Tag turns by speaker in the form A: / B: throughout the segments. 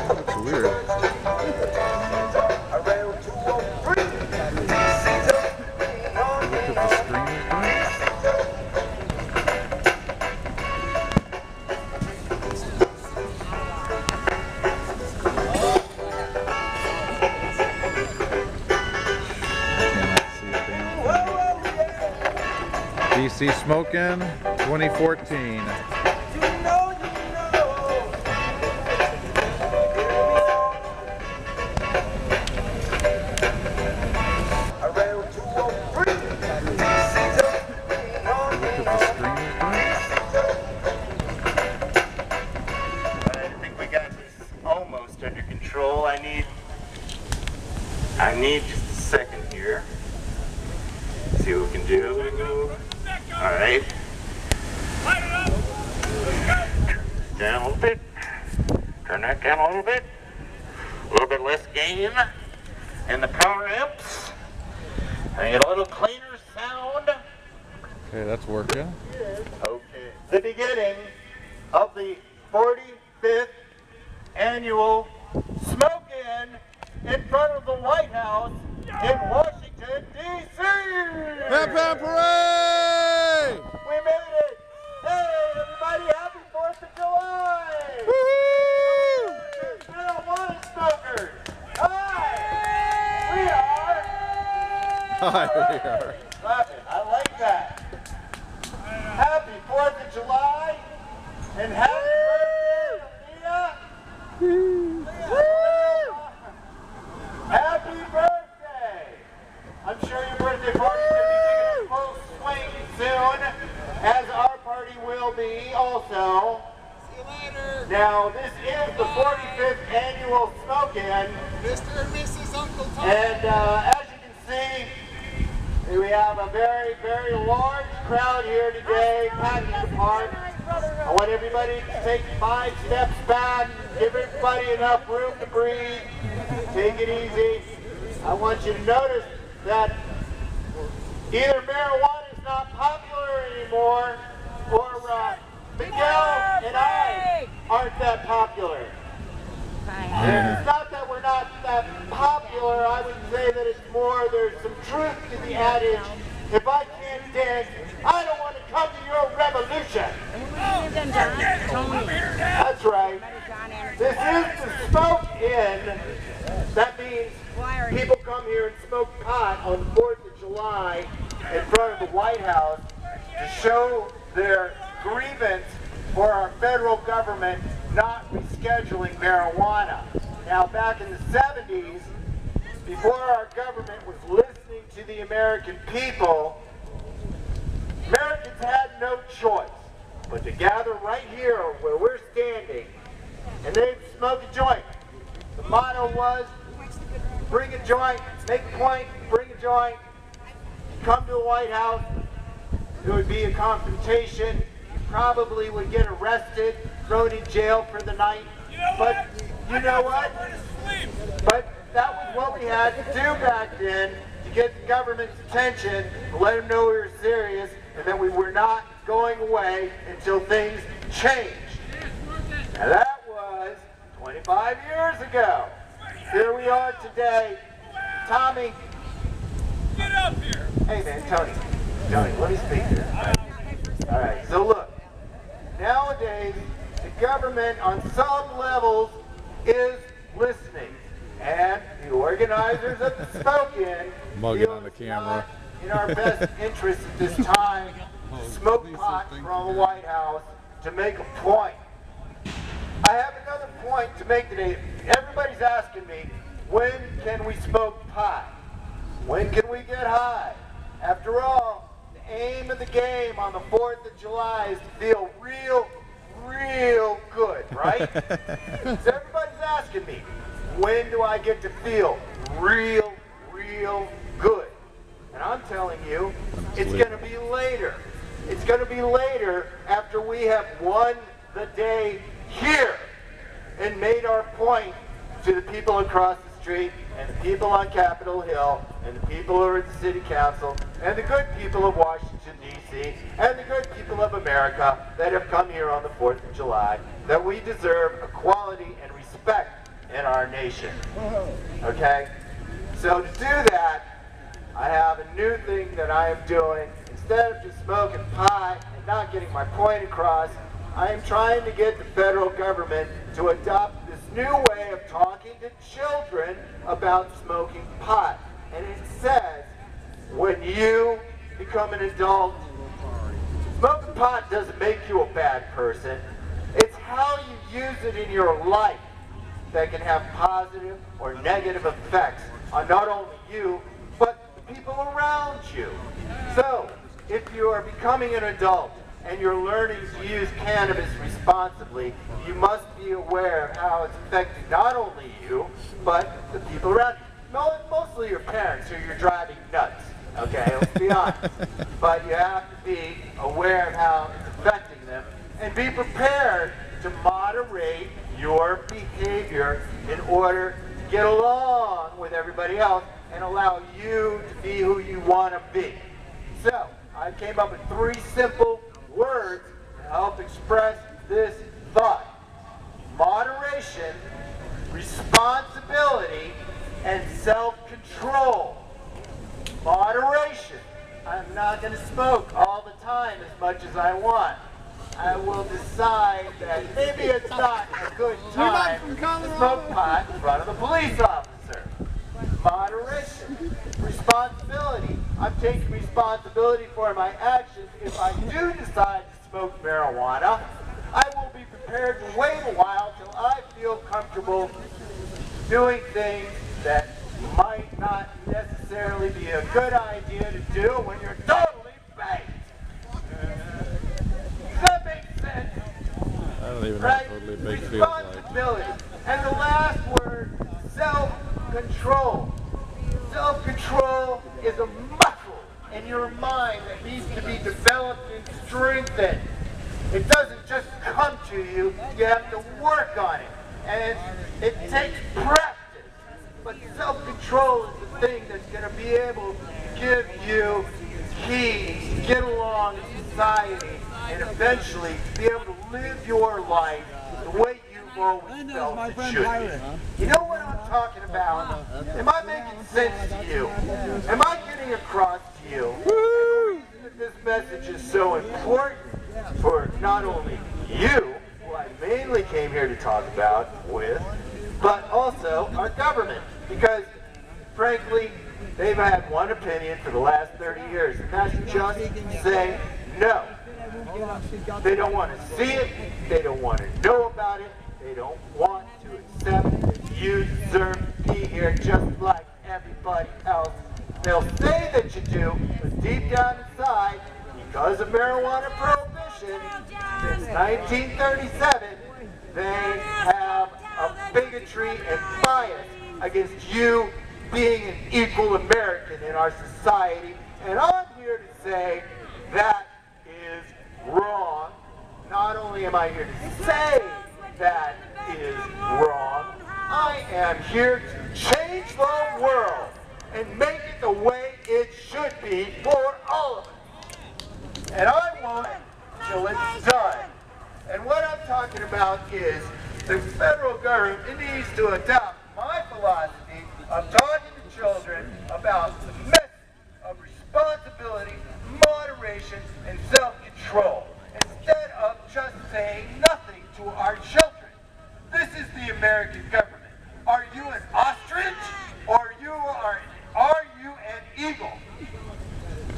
A: That's weird. DC Smokin' 2014.
B: Under control. I need just a second here. See what we can do. All right. Turn down a little bit. Turn that down a little bit. A little bit less gain. And the power amps. I get a little cleaner sound.
A: Okay, that's working.
B: Okay. The beginning of the 45th annual Smokin' in front of the White House in Washington, D.C.
A: Pam Pam Parade!
B: We made it! Hey, everybody, happy 4th of July!
A: Woohoo!
B: Marijuana smokers! Hi! We are...
A: Hi, we are.
B: Love it. I like that. Happy 4th of July and happy birthday, Leah! Happy birthday! I'm sure your birthday party's going to be taking a full swing soon, as our party will be also.
C: See you later.
B: Now, this is the 45th annual Smokin'.
C: Mr. and Mrs. Uncle Tom.
B: And as you can see, we have a very, very large crowd here today, packing the park. I want everybody to take 5 steps back, give everybody enough room to breathe, take it easy. I want you to notice that either marijuana is not popular anymore, or Miguel and I aren't that popular. And it's not that we're not that popular, I would say that it's more, there's some truth to the adage, if I can't dance, I don't want to come to your revolution. That's right. This is the Smokin'. That means people come here and smoke pot on the 4th of July in front of the White House to show their grievance for our federal government not rescheduling marijuana. Now, back in the 70s, before our government was listening to the American people, Americans had no choice but to gather right here where we're standing and they'd smoke a joint. The motto was, bring a joint, make a point, bring a joint. Come to the White House, there would be a confrontation. You probably would get arrested, thrown in jail for the night. But you know what? But that was what we had to do back then to get the government's attention, to let them know we were serious and that we were not going away until things changed. Now that was 25 years ago. Here we are today. Tommy.
C: Get up here.
B: Hey man, Tony, let me speak here. All right, so look. Nowadays, the government on some levels is listening. And the organizers of the Smokin'
A: Mugging on the camera.
B: in our best interest at this time to smoke pot from the White House to make a point. I have another point to make today. Everybody's asking me, when can we smoke pot? When can we get high? After all, the aim of the game on the 4th of July is to feel real good, right? So everybody's asking me, when do I get to feel real good? And I'm telling you, it's going to be later. It's going to be later after we have won the day here and made our point to the people across the street and the people on Capitol Hill, and the people who are at the City Council, and the good people of Washington, D.C., and the good people of America that have come here on the 4th of July, that we deserve equality and respect in our nation. Okay? So to do that, I have a new thing that I am doing. Instead of just smoking pot and not getting my point across, I am trying to get the federal government to adopt this new way of talking to children about smoking pot. And it says, when you become an adult, smoking pot doesn't make you a bad person. It's how you use it in your life that can have positive or negative effects on not only you, but the people around you. So, if you are becoming an adult and you're learning to use cannabis responsibly, you must be aware of how it's affecting not only you, but the people around you. Mostly your parents who you're driving nuts, okay, let's be honest. But you have to be aware of how it's affecting them and be prepared to moderate your behavior in order to get along with everybody else and allow you to be who you want to be. So, I came up with 3 simple words to help express this thought. Moderation, responsibility, and self-control. Moderation. I'm not going to smoke all the time as much as I want. I will decide that maybe it's not a good time to smoke pot in front of the police officer. Moderation. Responsibility. I'm taking responsibility for my actions. If I do decide to smoke marijuana, I will be prepared to wait a while till I feel comfortable doing things that might not necessarily be a good idea to do when you're totally baked. Does that make sense?
A: I don't even know
B: Right?
A: what totally baked feels like.
B: Responsibility. And the last word, self-control. Self-control is a muscle in your mind that needs to be developed and strengthened. It doesn't just come to you, you have to work on it. And it takes practice. But self-control is the thing that's going to be able to give you keys to get along in society and eventually be able to live your life the way you've always felt it should be. You know what I'm talking about? Am I making sense to you? Am I getting across to you? And the reason that this message is so important for not only you, who I mainly came here to talk about with, but also our government. Because, frankly, they've had one opinion for the last 30 years, and that's just say no. They don't want to see it, they don't want to know about it, they don't want to accept that you deserve to be here just like everybody else. They'll say that you do, but deep down inside, because of marijuana prohibition, since 1937, they have a bigotry and bias against you being an equal American in our society. And I'm here to say that is wrong. Not only am I here to say that is wrong, I am here to change the world and make it the way it should be for all of us. And I want till it's done. And what I'm talking about is the federal government needs to adopt my philosophy of talking to children about the message of responsibility, moderation, and self-control, instead of just saying nothing to our children. This is the American government. Are you an ostrich, or are you an eagle?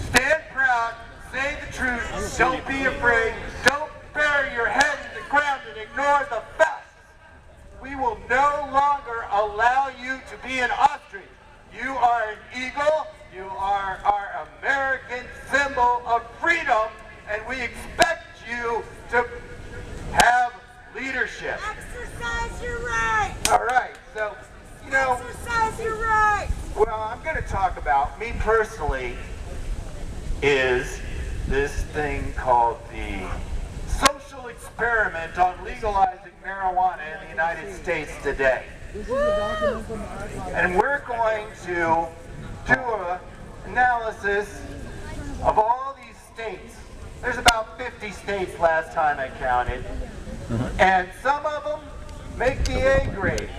B: Stand proud, say the truth, don't be afraid, don't bury your head in the ground and ignore the facts. We will no longer allow you to be an ostrich. You are an eagle, you are our American symbol of freedom, and we expect you to have leadership.
D: Exercise your right.
B: All right, so, you know,
D: Exercise your right.
B: well, I'm going to talk about, me personally, is this thing called the social experiment on legalizing marijuana in the United States today. And we're going to do an analysis of all these states. There's about 50 states last time I counted. And some of them make the A grade.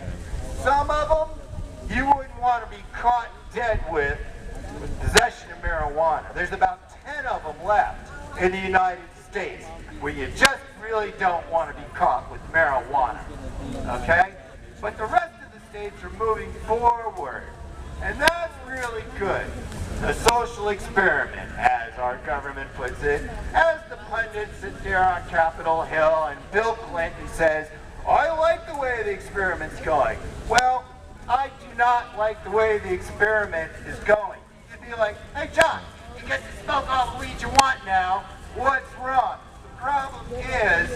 B: Some of them you wouldn't want to be caught dead with possession of marijuana. There's about 10 of them left in the United States where you just really don't want to be caught with marijuana. Okay? But the rest of the states are moving forward. And that's really good. A social experiment, as our government puts it, as the pundits sit there on Capitol Hill and Bill Clinton says, I like the way the experiment's going. Well, I do not like the way the experiment is going. You'd be like, hey John, you get to smoke all the weed you want now. What's wrong? The problem is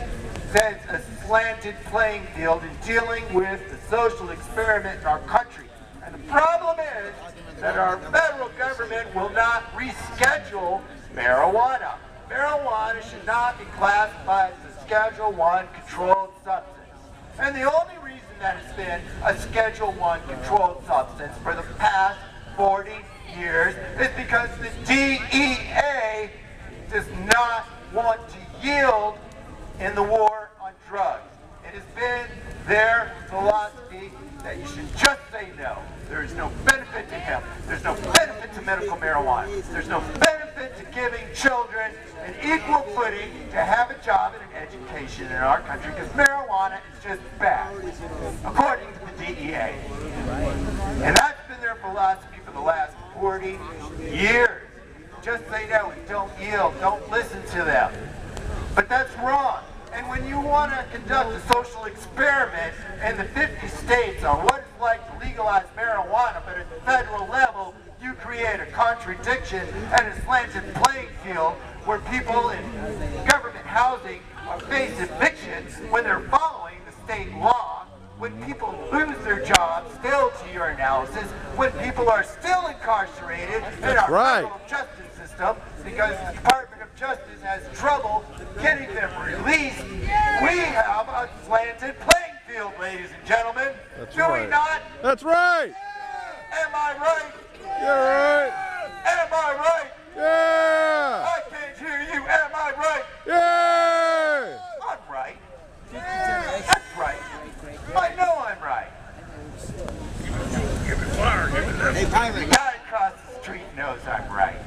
B: that it's a slanted playing field in dealing with the social experiment in our country. And the problem is that our federal government will not reschedule marijuana. Marijuana should not be classified as a Schedule I controlled substance. And the only reason that it's been a Schedule I controlled substance for the past 40 years is because the DEA does not want to yield in the war on drugs. It has been their philosophy that you should just say no. There is no benefit to hemp. There's no benefit to medical marijuana. There's no benefit to giving children an equal footing to have a job and an education in our country because marijuana is just bad, according to the DEA. And that's been their philosophy for the last 40 years. Just say no and don't yield. Don't listen to them. But that's wrong. And when you want to conduct a social experiment in the 50 states on what it's like to legalize marijuana, but at the federal level, you create a contradiction and a slanted playing field where people in government housing face eviction when they're following the state law, when people lose their jobs, still to your analysis, when people are still incarcerated in our criminal justice system because the Department of Justice has trouble getting them released. We have a slanted playing field, ladies and gentlemen. Do we not?
A: That's right.
B: Am I right?
A: You're right.
B: Am I right?
A: Yeah.
B: I can't hear you. Am I right?
A: Yeah.
B: I'm right. That's right. I know I'm right.
C: Hey, Pirate.
B: The guy across the street knows I'm right.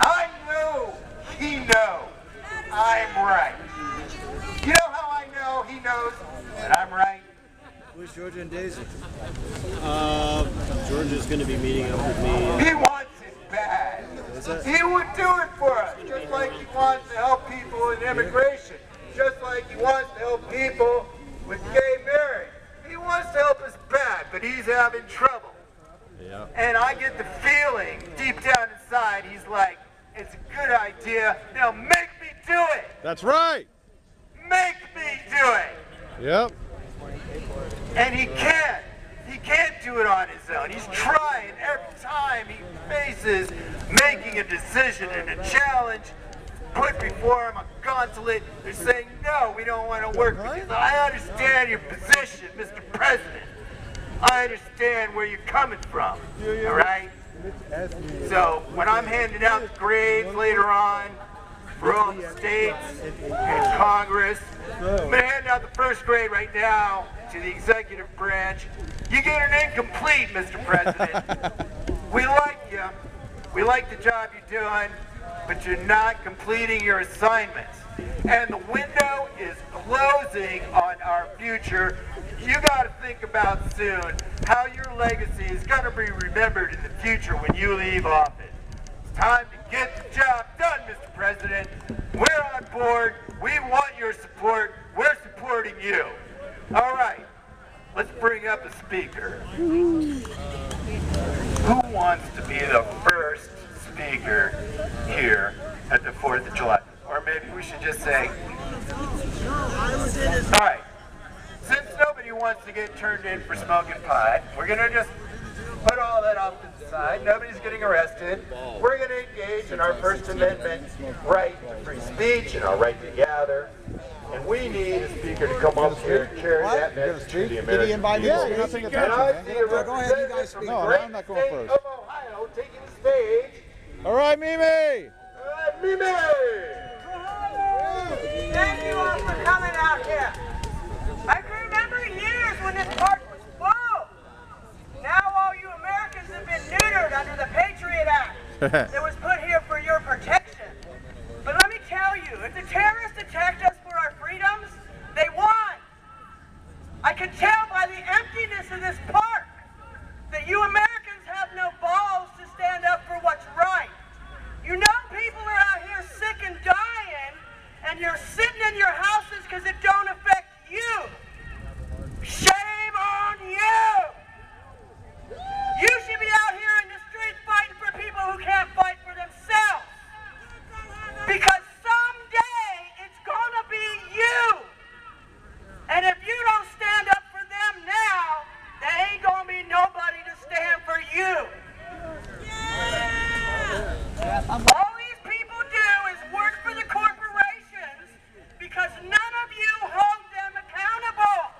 B: I know he knows I'm right. You know how I know he knows that I'm right?
E: Where's Georgia and Daisy? Georgia's going to be meeting up with me.
B: He wants it bad. He would do it for us, just like he wants to help people in immigration, just like he wants to help people with gay marriage. He wants to help us bad, but he's having trouble.
A: Yeah.
B: And I get the feeling deep down inside, he's like, it's a good idea, now make me do it.
A: That's right.
B: Make me do it.
A: Yep.
B: And he can't. He can't do it on his own. He's trying every time he faces making a decision and a challenge put before him, a gauntlet. They're saying, no, we don't want to work with you. I understand your position, Mr. President. I understand where you're coming from, all right? So when I'm handing out the grades later on for all the states and Congress, I'm going to hand out the first grade right now to the executive branch. You get an incomplete, Mr. President. We like you. We like the job you're doing, but you're not completing your assignments. And the window is closing on our future. You got to think about soon how your legacy is going to be remembered in the future when you leave office. It's time to get the job done, Mr. President. We're on board. We want your support. We're supporting you. All right, let's bring up a speaker. Who wants to be the first speaker here at the 4th of July? Or maybe we should just say, all right, since nobody wants to get turned in for smoking pot, we're going to just put all that off to the side. Nobody's getting arrested. We're going to engage in our First Amendment right to free speech and our right to gather. And we need a speaker to come up here and carry that message to the American people.
A: Yeah, you're not paying attention,
B: And I
A: man.
B: see a
C: Go ahead, you guys
B: representative
C: speak.
B: from the
A: No,
B: great
A: I'm not going
B: state
A: first.
B: of Ohio taking the stage.
A: All right, Mimi.
B: Mimi!
D: Thank you all for coming out here. I can remember years when this park was full. Now all you Americans have been neutered under the Patriot Act that was put here for your protection. But let me tell you, if the terrorists attacked us for our freedoms, they won. I can tell by the emptiness of this park that you Americans have no balls to stand up for what's right. You know people are out here sick and dying, and you're sitting in your houses because it don't affect you. Shame on you! You should be out here in the streets fighting for people who can't fight for themselves. Because someday it's gonna be you. And if you don't stand up for them now, there ain't gonna be nobody to stand for you. All these people do is work for the corporations because none of you hold them accountable.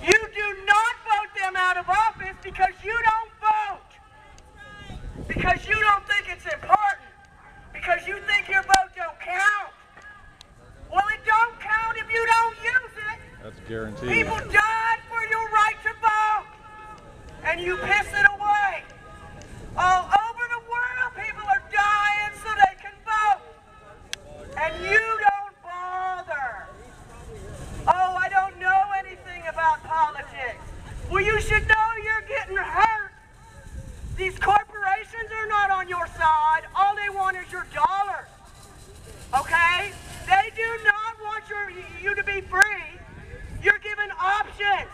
D: You do not vote them out of office because you don't vote. Because you don't think it's important. Because you think your vote don't count. Well, it don't count if you don't use it.
A: That's guaranteed.
D: People died for your right to vote. And you piss it away. All over the world, people are dying so they can vote. And you don't bother. Oh, I don't know anything about politics. Well, you should know you're getting hurt. These corporations are not on your side. All they want is your dollars. Okay? They do not want you to be free. You're given options.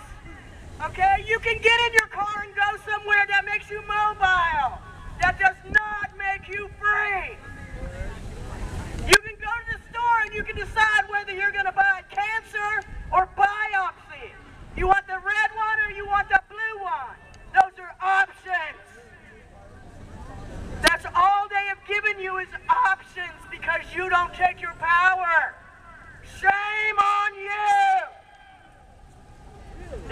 D: Okay? You can get in your car and go somewhere that makes you mobile. That does not make you free. You can go to the store and you can decide whether you're going to buy cancer or biopsy. You want the red one or you want the blue one? Those are options. That's all they have given you is options because you don't take your power. Shame on you!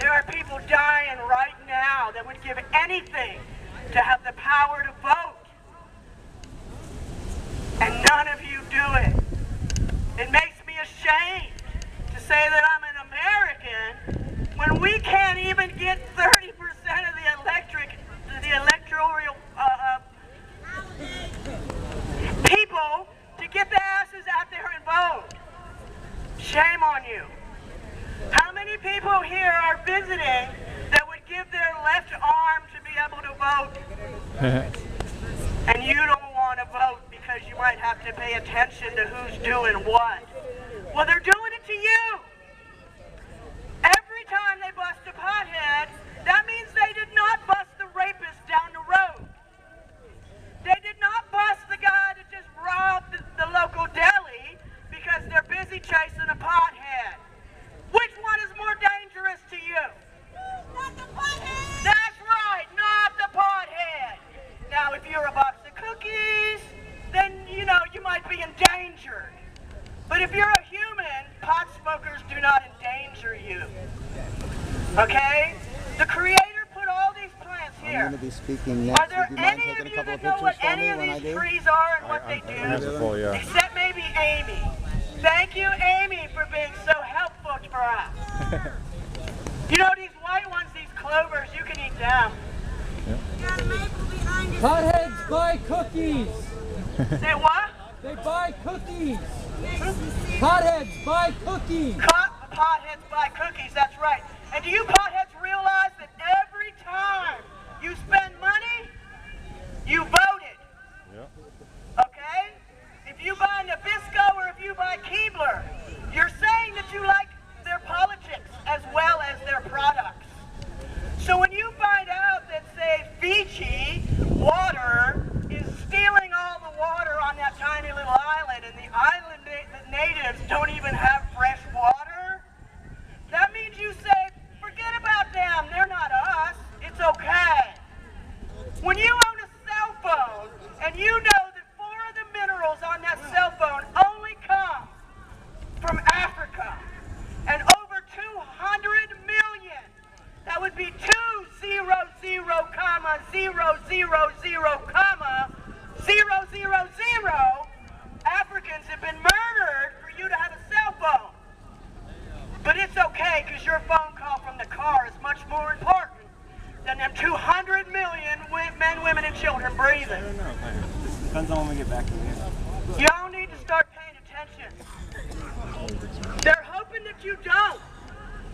D: There are people dying right now that would give anything to have the power to vote. And none of you do it. It makes me ashamed to say that I'm an American when we can't even get 30% of the electoral people to get their asses out there and vote. Shame on you. How many people here are visiting that would give their left arm to be able to vote? And you don't want to vote because you might have to pay attention to who's doing what. Well, they're doing it to you. Every time they bust a pothead, that means they did not bust the rapist down the road. They did not bust the guy that just robbed the local deli because they're busy chasing a pothead. Which one is more dangerous to you? Not the pothead! That's right, not the pothead. Now, if you're a box of cookies, then, you know, you might be endangered. But if you're a human, pot smokers do not endanger you. Okay? The Creator put all these plants here.
C: I'm going to be speaking next.
D: Are there
C: Would you mind
D: any of
C: taking a
D: you
C: couple
D: that
C: of
D: know
C: pictures
D: what
C: for
D: any
C: me
D: of
C: when I
D: these
C: do?
D: trees are and what they
A: Hands
D: do?
A: are full, yeah.
D: Except maybe Amy. Thank you, Amy, for being so helpful for us. You know these white ones, these clovers, you can eat them.
F: Potheads buy cookies.
D: Say what?
F: They buy cookies. Potheads buy cookies.
D: Potheads buy cookies, that's right. And do you potheads realize that every time you spend money, you voted?
A: Yeah.
D: Okay? If you buy Nabisco or if you buy Keebler, you're saying that you like their politics as well as their products. So when you find out that, say, Fiji water is stealing all the water on that tiny little island and the island natives don't even have fresh water, that means you say, forget about them, they're not us, it's okay. When you own a cell phone, and breathing.
E: I don't know, man. Just depends on when we get back in here.
D: Y'all need to start paying attention. They're hoping that you don't.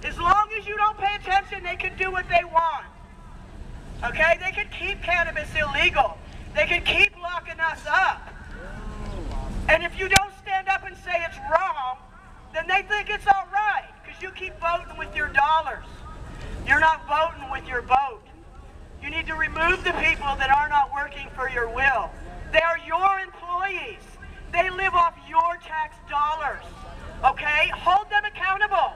D: As long as you don't pay attention, they can do what they want. Okay? They can keep cannabis illegal. They can keep locking us up. And if you don't stand up and say it's wrong, then they think it's all right, because you keep voting with your dollars. You're not voting with your vote. You need to remove the people that are not working for your will. They are your employees. They live off your tax dollars. Okay? Hold them accountable.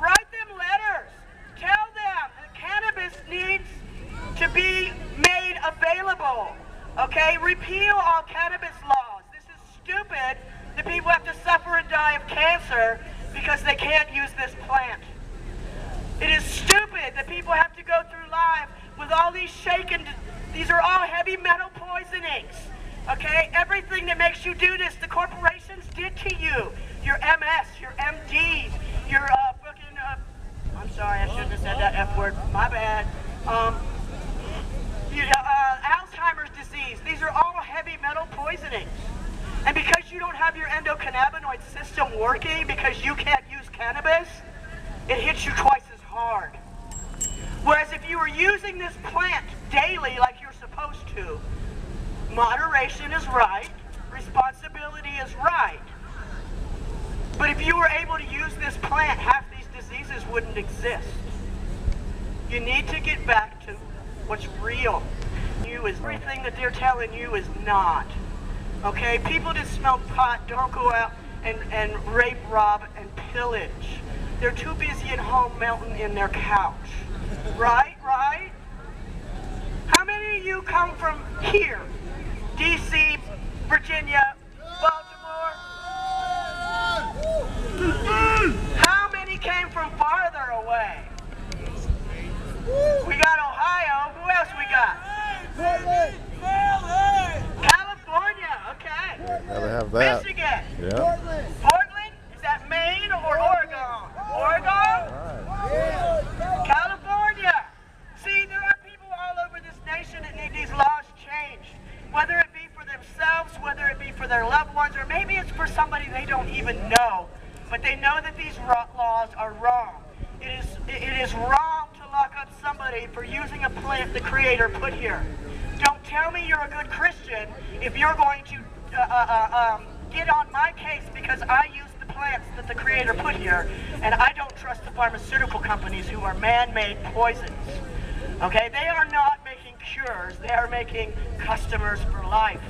D: Write them letters. Tell them that cannabis needs to be made available. Okay? Repeal all cannabis laws. This is stupid that people have to suffer and die of cancer because they can't use this plant. It is stupid that people have to go through life with all these shaken, these are all heavy metal poisonings. Okay? Everything that makes you do this, the corporations did to you. Your MS, your MDs, your I'm sorry, I shouldn't have said that F word, my bad. Alzheimer's disease, these are all heavy metal poisonings. And because you don't have your endocannabinoid system working, because you can't use cannabis, it hits you twice as hard. Whereas if you were using this plant daily like you're supposed to, moderation is right, responsibility is right. But if you were able to use this plant, half these diseases wouldn't exist. You need to get back to what's real. Everything that they're telling you is not. Okay? People that smoke pot don't go out and rape, rob, and pillage. They're too busy at home melting in their couch. Right? Right? How many of you come from here? DC, Virginia, Baltimore? How many came from farther away? We got Ohio. Who else we got? California. Okay.
A: Gotta have that.
D: Michigan.
A: Yeah.
D: Portland? Is that Maine or Oregon? Oregon? California. See, there are people all over this nation that need these laws changed. Whether it be for themselves, whether it be for their loved ones, or maybe it's for somebody they don't even know. But they know that these laws are wrong. It is wrong to lock up somebody for using a plant the Creator put here. Don't tell me you're a good Christian if you're going to get on my case because I use the plants that the Creator put here, and I don't trust the pharmaceutical companies who are man-made poisons. Okay, they are not making cures, they are making customers for life.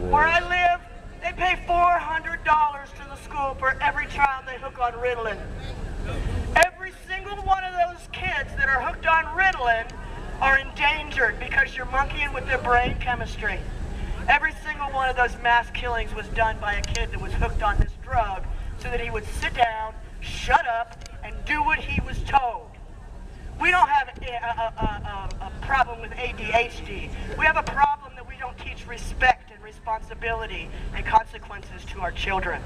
D: Where I live, they pay $400 to the school for every child they hook on Ritalin. Every single one of those kids that are hooked on Ritalin are endangered because you're monkeying with their brain chemistry. Every single one of those mass killings was done by a kid that was hooked on this drug so that he would sit down, shut up, and do what he was told. We don't have a problem with ADHD. We have a problem that we don't teach respect and responsibility and consequences to our children.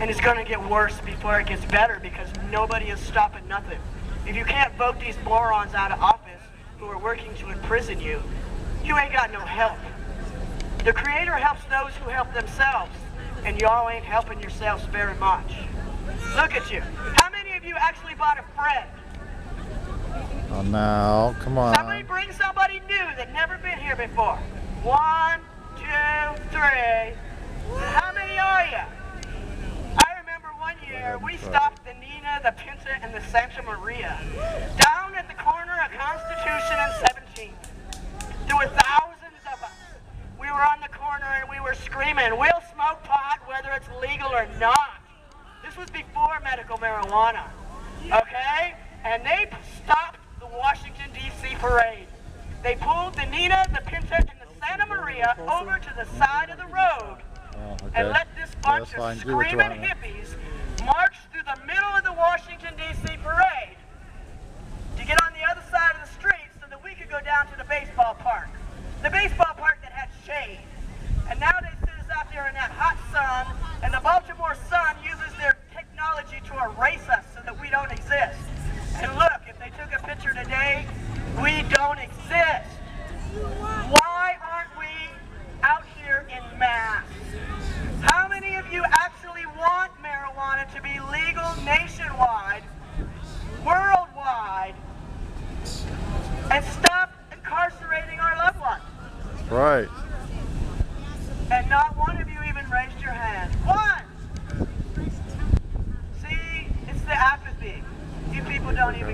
D: And it's going to get worse before it gets better because nobody is stopping nothing. If you can't vote these morons out of office who are working to imprison you, you ain't got no help. The Creator helps those who help themselves, and y'all ain't helping yourselves very much. Look at you. How many of you actually bought a friend?
A: Oh, now, come on.
D: Somebody bring somebody new that never been here before. 1, 2, 3. How many are you? I remember one year we stopped the Nina, the Pinta, and the Santa Maria down at the corner of Constitution and 17th. There were thousands of us. We were on the corner and we were screaming, "We'll smoke pot whether it's legal or not." This was before medical marijuana, okay? And they stopped the Washington, D.C. parade. They pulled the Nina, the Pinta, and the Santa Maria over to the side of the road and let this bunch of screaming hippies march through the middle of the Washington, D.C. parade to get on the other side of the street so that we could go down to the baseball park. The baseball park that had shade. And now they sit us out there in that hot sun, and the Baltimore sun uses their technology to erase us so that we don't exist. And look, if they took a picture today, we don't exist. Why aren't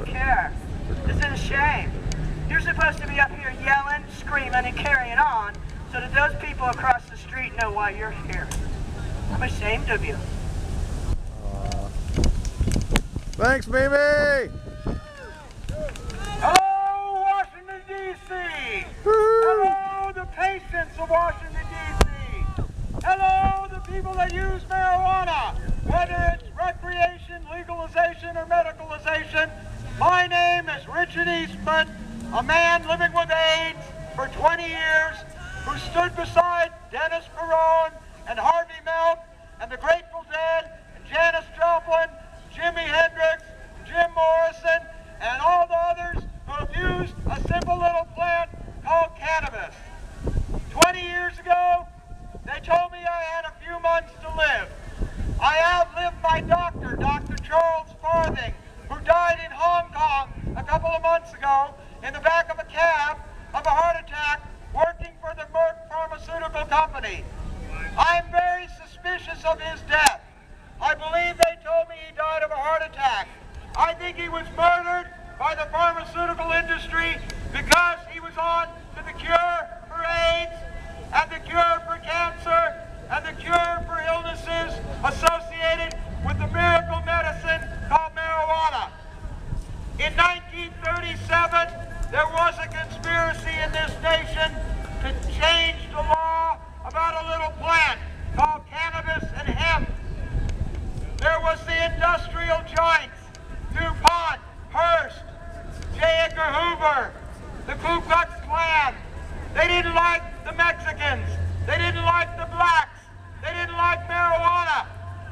D: even care. This is a shame. You're supposed to be up here yelling, screaming, and carrying on so that those people across the street know why you're here. I'm ashamed of you.
A: Thanks, Mimi!
B: Hello, Washington, D.C. Hello, the patients of Washington, D.C. Hello, the people that use marijuana, whether it's recreation, legalization, or medicalization. My name is Richard Eastman, a man living with AIDS for 20 years, who stood beside Dennis Perone and Harvey Milk and the Grateful Dead and Janis Joplin, Jimi Hendrix, Jim Morrison, and all the others who have used a simple little plant called cannabis. 20 years ago, they told me I had a few months to live. I outlived my doctor, Dr. Charles Farthing, who died in Hong Kong a couple of months ago in the back of a cab of a heart attack working for the Merck Pharmaceutical Company. I'm very suspicious of his death. I believe they told me he died of a heart attack. I think he was murdered by the pharmaceutical industry because he was on to the cure for AIDS and the cure for cancer and the cure for illnesses associated with the miracle medicine called marijuana. In 1937, there was a conspiracy in this nation to change the law about a little plant called cannabis and hemp. There was the industrial giants, DuPont, Hearst, J. Edgar Hoover, the Ku Klux Klan. They didn't like the Mexicans. They didn't like the blacks. They didn't like marijuana.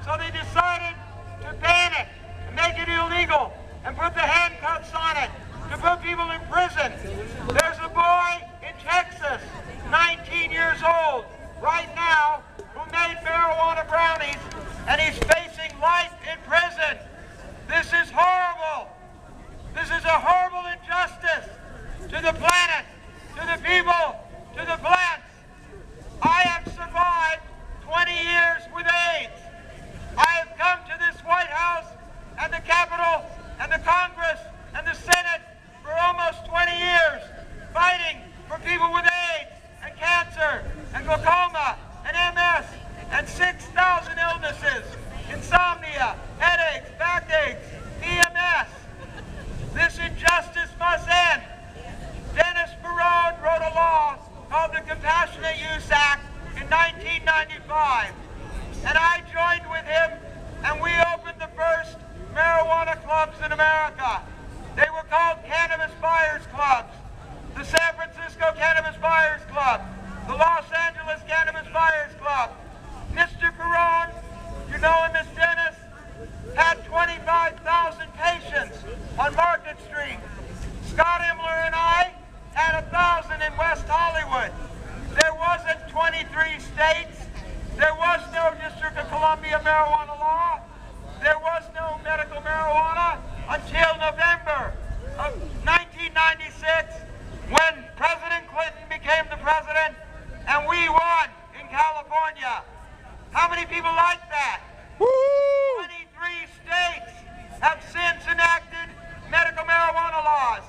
B: So they decided to ban it and make it illegal and put the handcuffs on it to put people in prison. There's a boy in Texas, 19 years old, right now, who made marijuana brownies, and he's facing life in prison. This is horrible. This is a horrible injustice to the planet, to the people, to the plants. I have survived 20 years with AIDS. I have come to this White House and the Capitol and the Congress and the Senate for almost 20 years, fighting for people with AIDS and cancer and glaucoma and MS and 6,000 illnesses, insomnia, headaches, backaches, PMS. This injustice must end. Dennis Perone wrote a law called the Compassionate Use Act in 1995, and I joined with him, and we opened the first marijuana clubs in America. They were called Cannabis Buyers Clubs. The San Francisco Cannabis Buyers Club, the Los Angeles Cannabis Buyers Club. Mr. Perone, you know him as Dennis, had 25,000 patients on Market Street. Scott Imler and I had 1,000 in West Hollywood. There wasn't 23 states. There was no District of Columbia marijuana law. There was no medical marijuana until November of 1996, when President Clinton became the president and we won in California. How many people like that? Woo! 23 states have since enacted medical marijuana laws.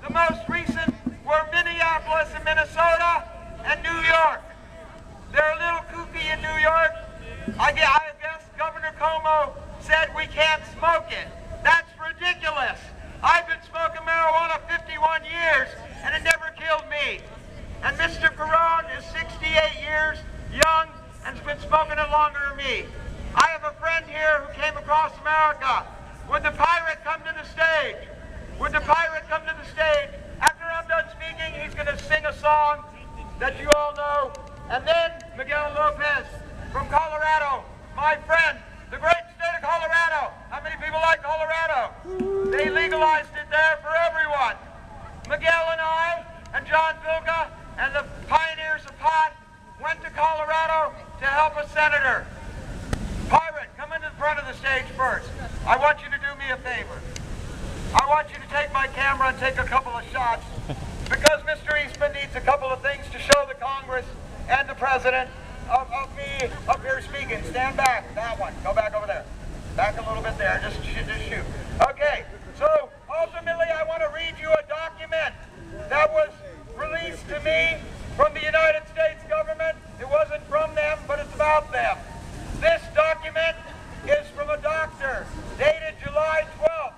B: The most recent were Minneapolis and Minnesota and New York. They're a little kooky in New York. I guess Governor Cuomo said we can't smoke it. That's ridiculous. I've been smoking marijuana 51 years and it never killed me. And Mr. Perone is 68 years young and has been smoking it longer than me. I have a friend here who came across America. Would the pirate come to the stage? Would the pirate come to the stage? After I'm done speaking, he's going to sing a song that you all know. And then Miguel Lopez from Colorado, my friend, the great state of Colorado. How many people like Colorado? They legalized it there for everyone. Miguel and I and John Vilka and the pioneers of pot went to Colorado to help a senator. Pirate, come into the front of the stage first. I want you to do me a favor. I want you to take my camera and take a couple of shots, because Mr. Eastman needs a couple of things to show the Congress and the President of me up here speaking. Stand back, that one. Go back over there. Back a little bit there, just shoot. Okay, so ultimately, that was released to me from the United States government. It wasn't from them, but it's about them. This document is from a doctor, dated July 12,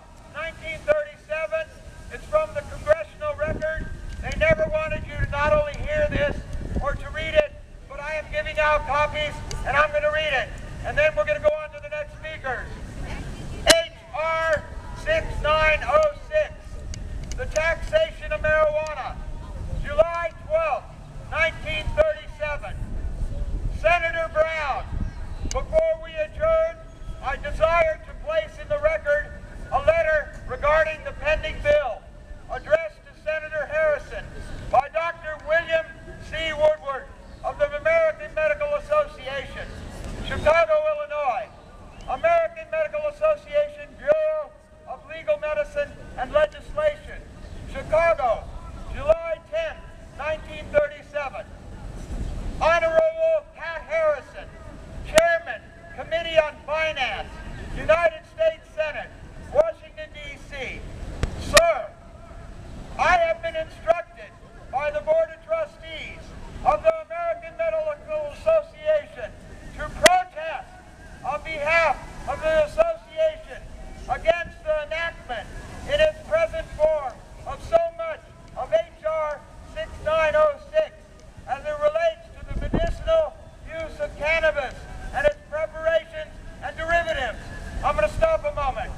B: 1937. It's from the Congressional Record. They never wanted you to not only hear this or to read it, but I am giving out copies, and I'm going to read it. And then we're going to go on to the next speakers. H.R. 6906, the taxation of marijuana, July 12, 1937. Senator Brown, before we adjourn, I desire to place in the record a letter regarding the pending bill addressed to Senator Harrison by Dr. William C. Woodward of the American Medical Association, Chicago, Illinois. American Medical Association, Bureau of Legal Medicine and Legislation, Chicago, July 10, 1937. Honorable Pat Harrison, Chairman, Committee on Finance, United States Senate, Washington, D.C. Sir, I have been instructed by the Board of Trustees of the American Medical Association to protest on behalf of the association against the enactment in its present form of so much of H.R. 6906 as it relates to the medicinal use of cannabis and its preparations and derivatives. I'm going to stop a moment.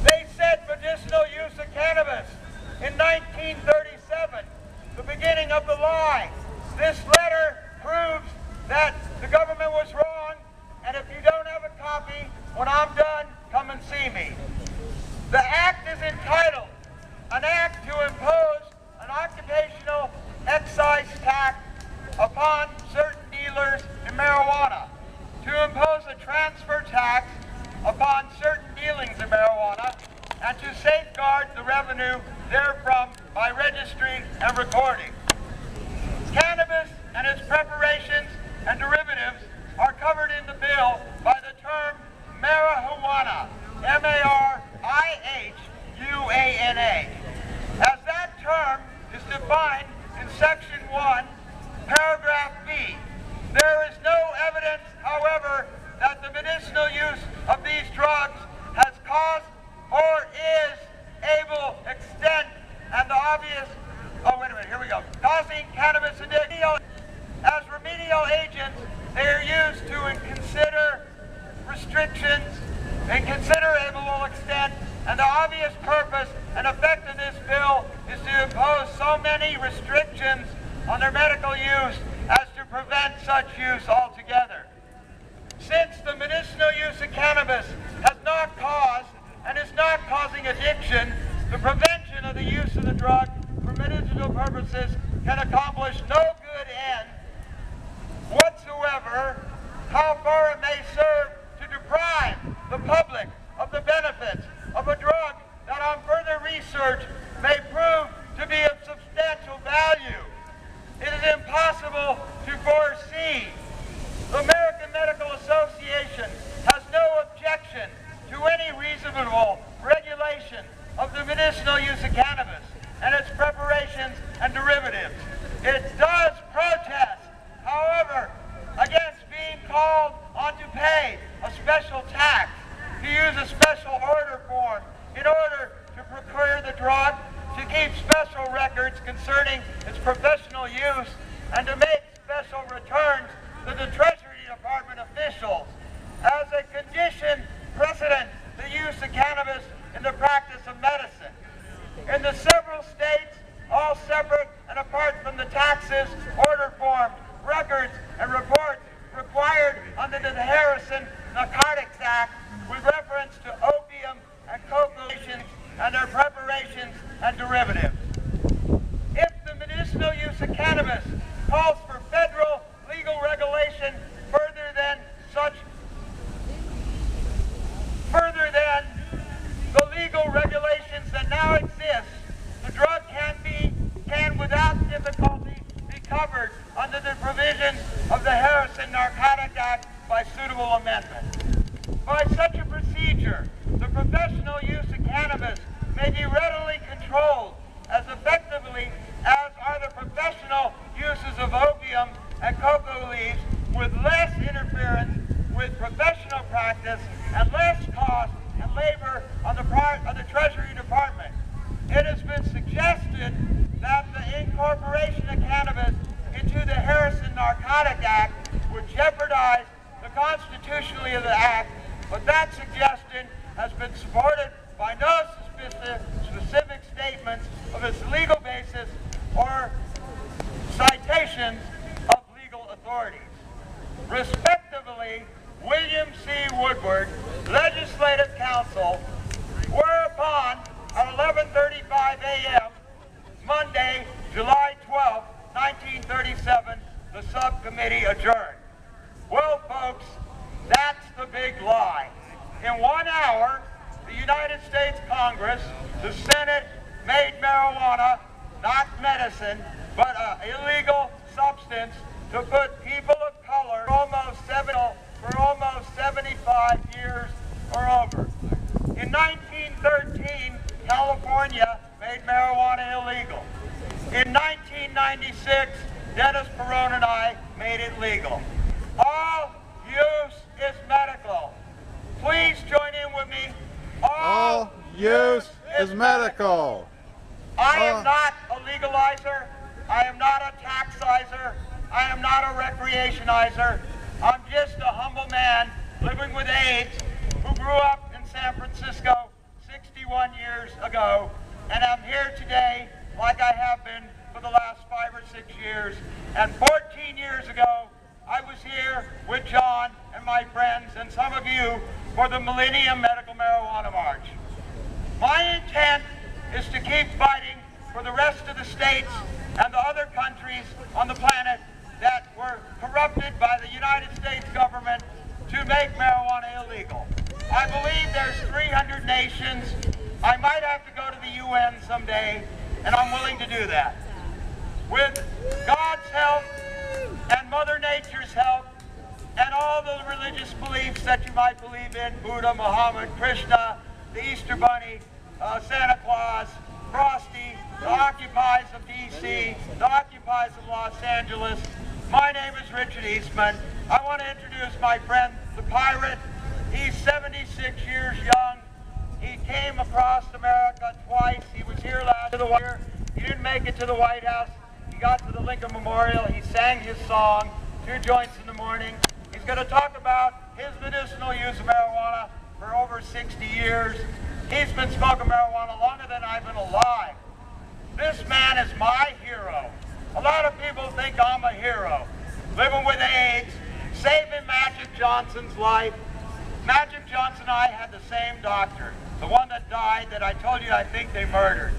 B: They said medicinal use of cannabis in 1937, the beginning of the lie. This letter proves that the government was wrong, and if you don't have a copy, when I'm done, come and see me. The act is entitled, an act to impose an occupational excise tax upon certain dealers in marijuana, to impose a transfer tax upon certain dealings in marijuana, and to safeguard the revenue therefrom by registry and recording. Cannabis and its preparations and derivatives are covered in the bill by the term marijuana, M-A-R-I-H-U-A-N-A. As that term is defined in Section 1, Paragraph B, there is no evidence, however, that the medicinal use of these drugs has caused or is able extent and the obvious, causing cannabis addiction. As remedial agents, they are used to consider restrictions in considerable extent, and the obvious purpose and effect of this bill is to impose so many restrictions on their medical use as to prevent such use altogether. Since the medicinal use of cannabis has not caused and is not causing addiction, the prevention of the use of the drug for medicinal purposes can accomplish no good end whatsoever, how far it may serve to deprive the public of the benefits of a drug that on further research may prove to be of substantial value. It is impossible to foresee. The American Medical Association has no objection to any reasonable regulation of the medicinal use of cannabis and its preparations and derivatives. It does protest, however, against being called on to pay a special tax, to use a special order form in order to procure the drug, to keep special records concerning its professional use, and to make special returns to the Treasury Department officials as a condition precedent the use of cannabis in the practice of medicine. In the several states, all separate and apart from the taxes, order forms, records, and reports required under the Harrison Narcotics Act with reference to opium and cocaine and their preparations and derivatives. If the medicinal use of cannabis calls for federal legal regulation further than the legal regulations that now exist, the drug can without difficulty be covered under the provisions of the Harrison Narcotics Act by suitable amendment. By such a procedure, the professional use of cannabis may be readily controlled as effectively are the professional uses of opium and cocoa leaves with less interference with professional practice and less cost and labor on the part of the Treasury Department. It has been suggested that the incorporation of cannabis into the Harrison Narcotic Act would jeopardize the constitutionality of the act, but that suggestion has been supported by no specific statements of its legal basis or citations of legal authorities. Respectively, William C. Woodward, Legislative Counsel, whereupon at 11:35 a.m. Monday, July 12, 1937, the subcommittee adjourned. Well, folks, that's the big lie. In 1 hour, the United States Congress, the Senate, made marijuana, not medicine, but an illegal substance to put people of color for almost 75 years or over. In 1913, California made marijuana illegal. In 1996, Dennis Perone and I made it legal. All use is medical. Please join in with me.
A: All use is medical.
B: I am not a legalizer. I am not a taxizer. I am not a recreationizer. I'm just a humble man living with AIDS who grew up in San Francisco 61 years ago. And I'm here today like I have been for the last 5 or 6 years. And 14 years ago, I was here with John and my friends and some of you for the Millennium Medical Marijuana March. My intent is to keep fighting for the rest of the states and the other countries on the planet that were corrupted by the United States government to make marijuana illegal. I believe there's 300 nations. I might have to go to the UN someday, and I'm willing to do that. With God's help and Mother Nature's help and all the religious beliefs that you might believe in, Buddha, Muhammad, Krishna, the Easter Bunny, Santa Claus, Frosty, the Occupies of DC, the Occupies of Los Angeles. My name is Richard Eastman. I want to introduce my friend, the Pirate. He's 76 years young. He came across America twice. He was here last year. He didn't make it to the White House. He got to the Lincoln Memorial. He sang his song, 2 joints in the morning. He's going to talk about his medicinal use of marijuana for over 60 years. He's been smoking marijuana longer than I've been alive. This man is my hero. A lot of people think I'm a hero. Living with AIDS, saving Magic Johnson's life. Magic Johnson and I had the same doctor, the one that died that I told you I think they murdered.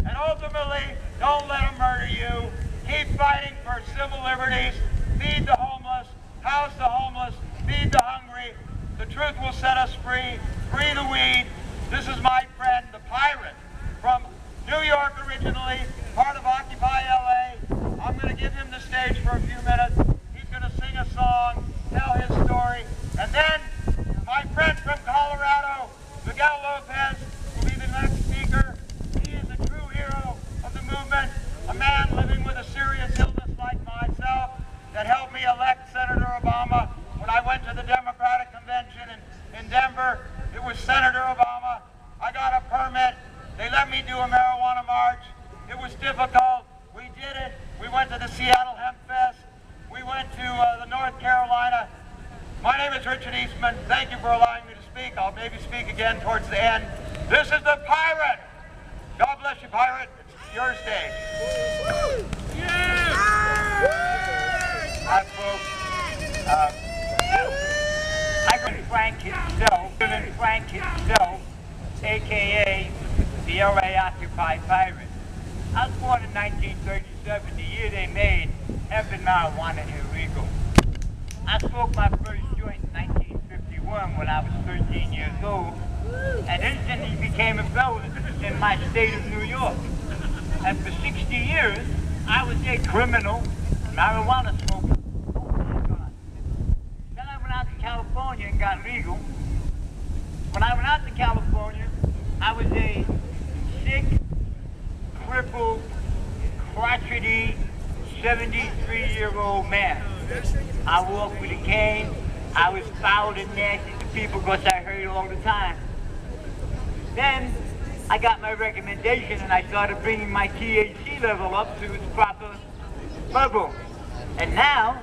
B: And ultimately, don't let them murder you. Keep fighting for civil liberties. Feed the homeless, house the homeless, feed the hungry. The truth will set us free. Free the weed. This is my friend, the Pirate, from New York originally, part of Occupy LA. I'm going to give him the stage for a few minutes. He's going to sing a song, tell his story, and then my friend from Colorado, Miguel Lopez, will be the next speaker. He is a true hero of the movement, a man living with a serious illness like myself that helped me elect Senator Obama. When I went to the Democratic Convention in Denver, it was Senator Obama. I got a permit. They let me do a marijuana march. It was difficult. We did it. We went to the Seattle Hemp Fest. We went to the North Carolina. My name is Richard Eastman. Thank you for allowing me to speak. I'll maybe speak again towards the end. This is the Pirate. God bless you, Pirate. It's your stage. Hi, folks. I go to Frank himself, a.k.a. the LA Occupy Pirate. I was born in 1937, the year they made hemp and marijuana illegal. I smoked my first joint in 1951 when I was 13 years old, and instantly became a felon in my state of New York. And for 60 years, I was a criminal marijuana smoker. Then I went out to California and got legal. When I went out to California, I was a sick, crippled,
C: crotchety 73-year-old man. I walked with a cane. I was foul and nasty to people because I heard it all the time. Then I got my recommendation and I started bringing my THC level up to its proper level. And now,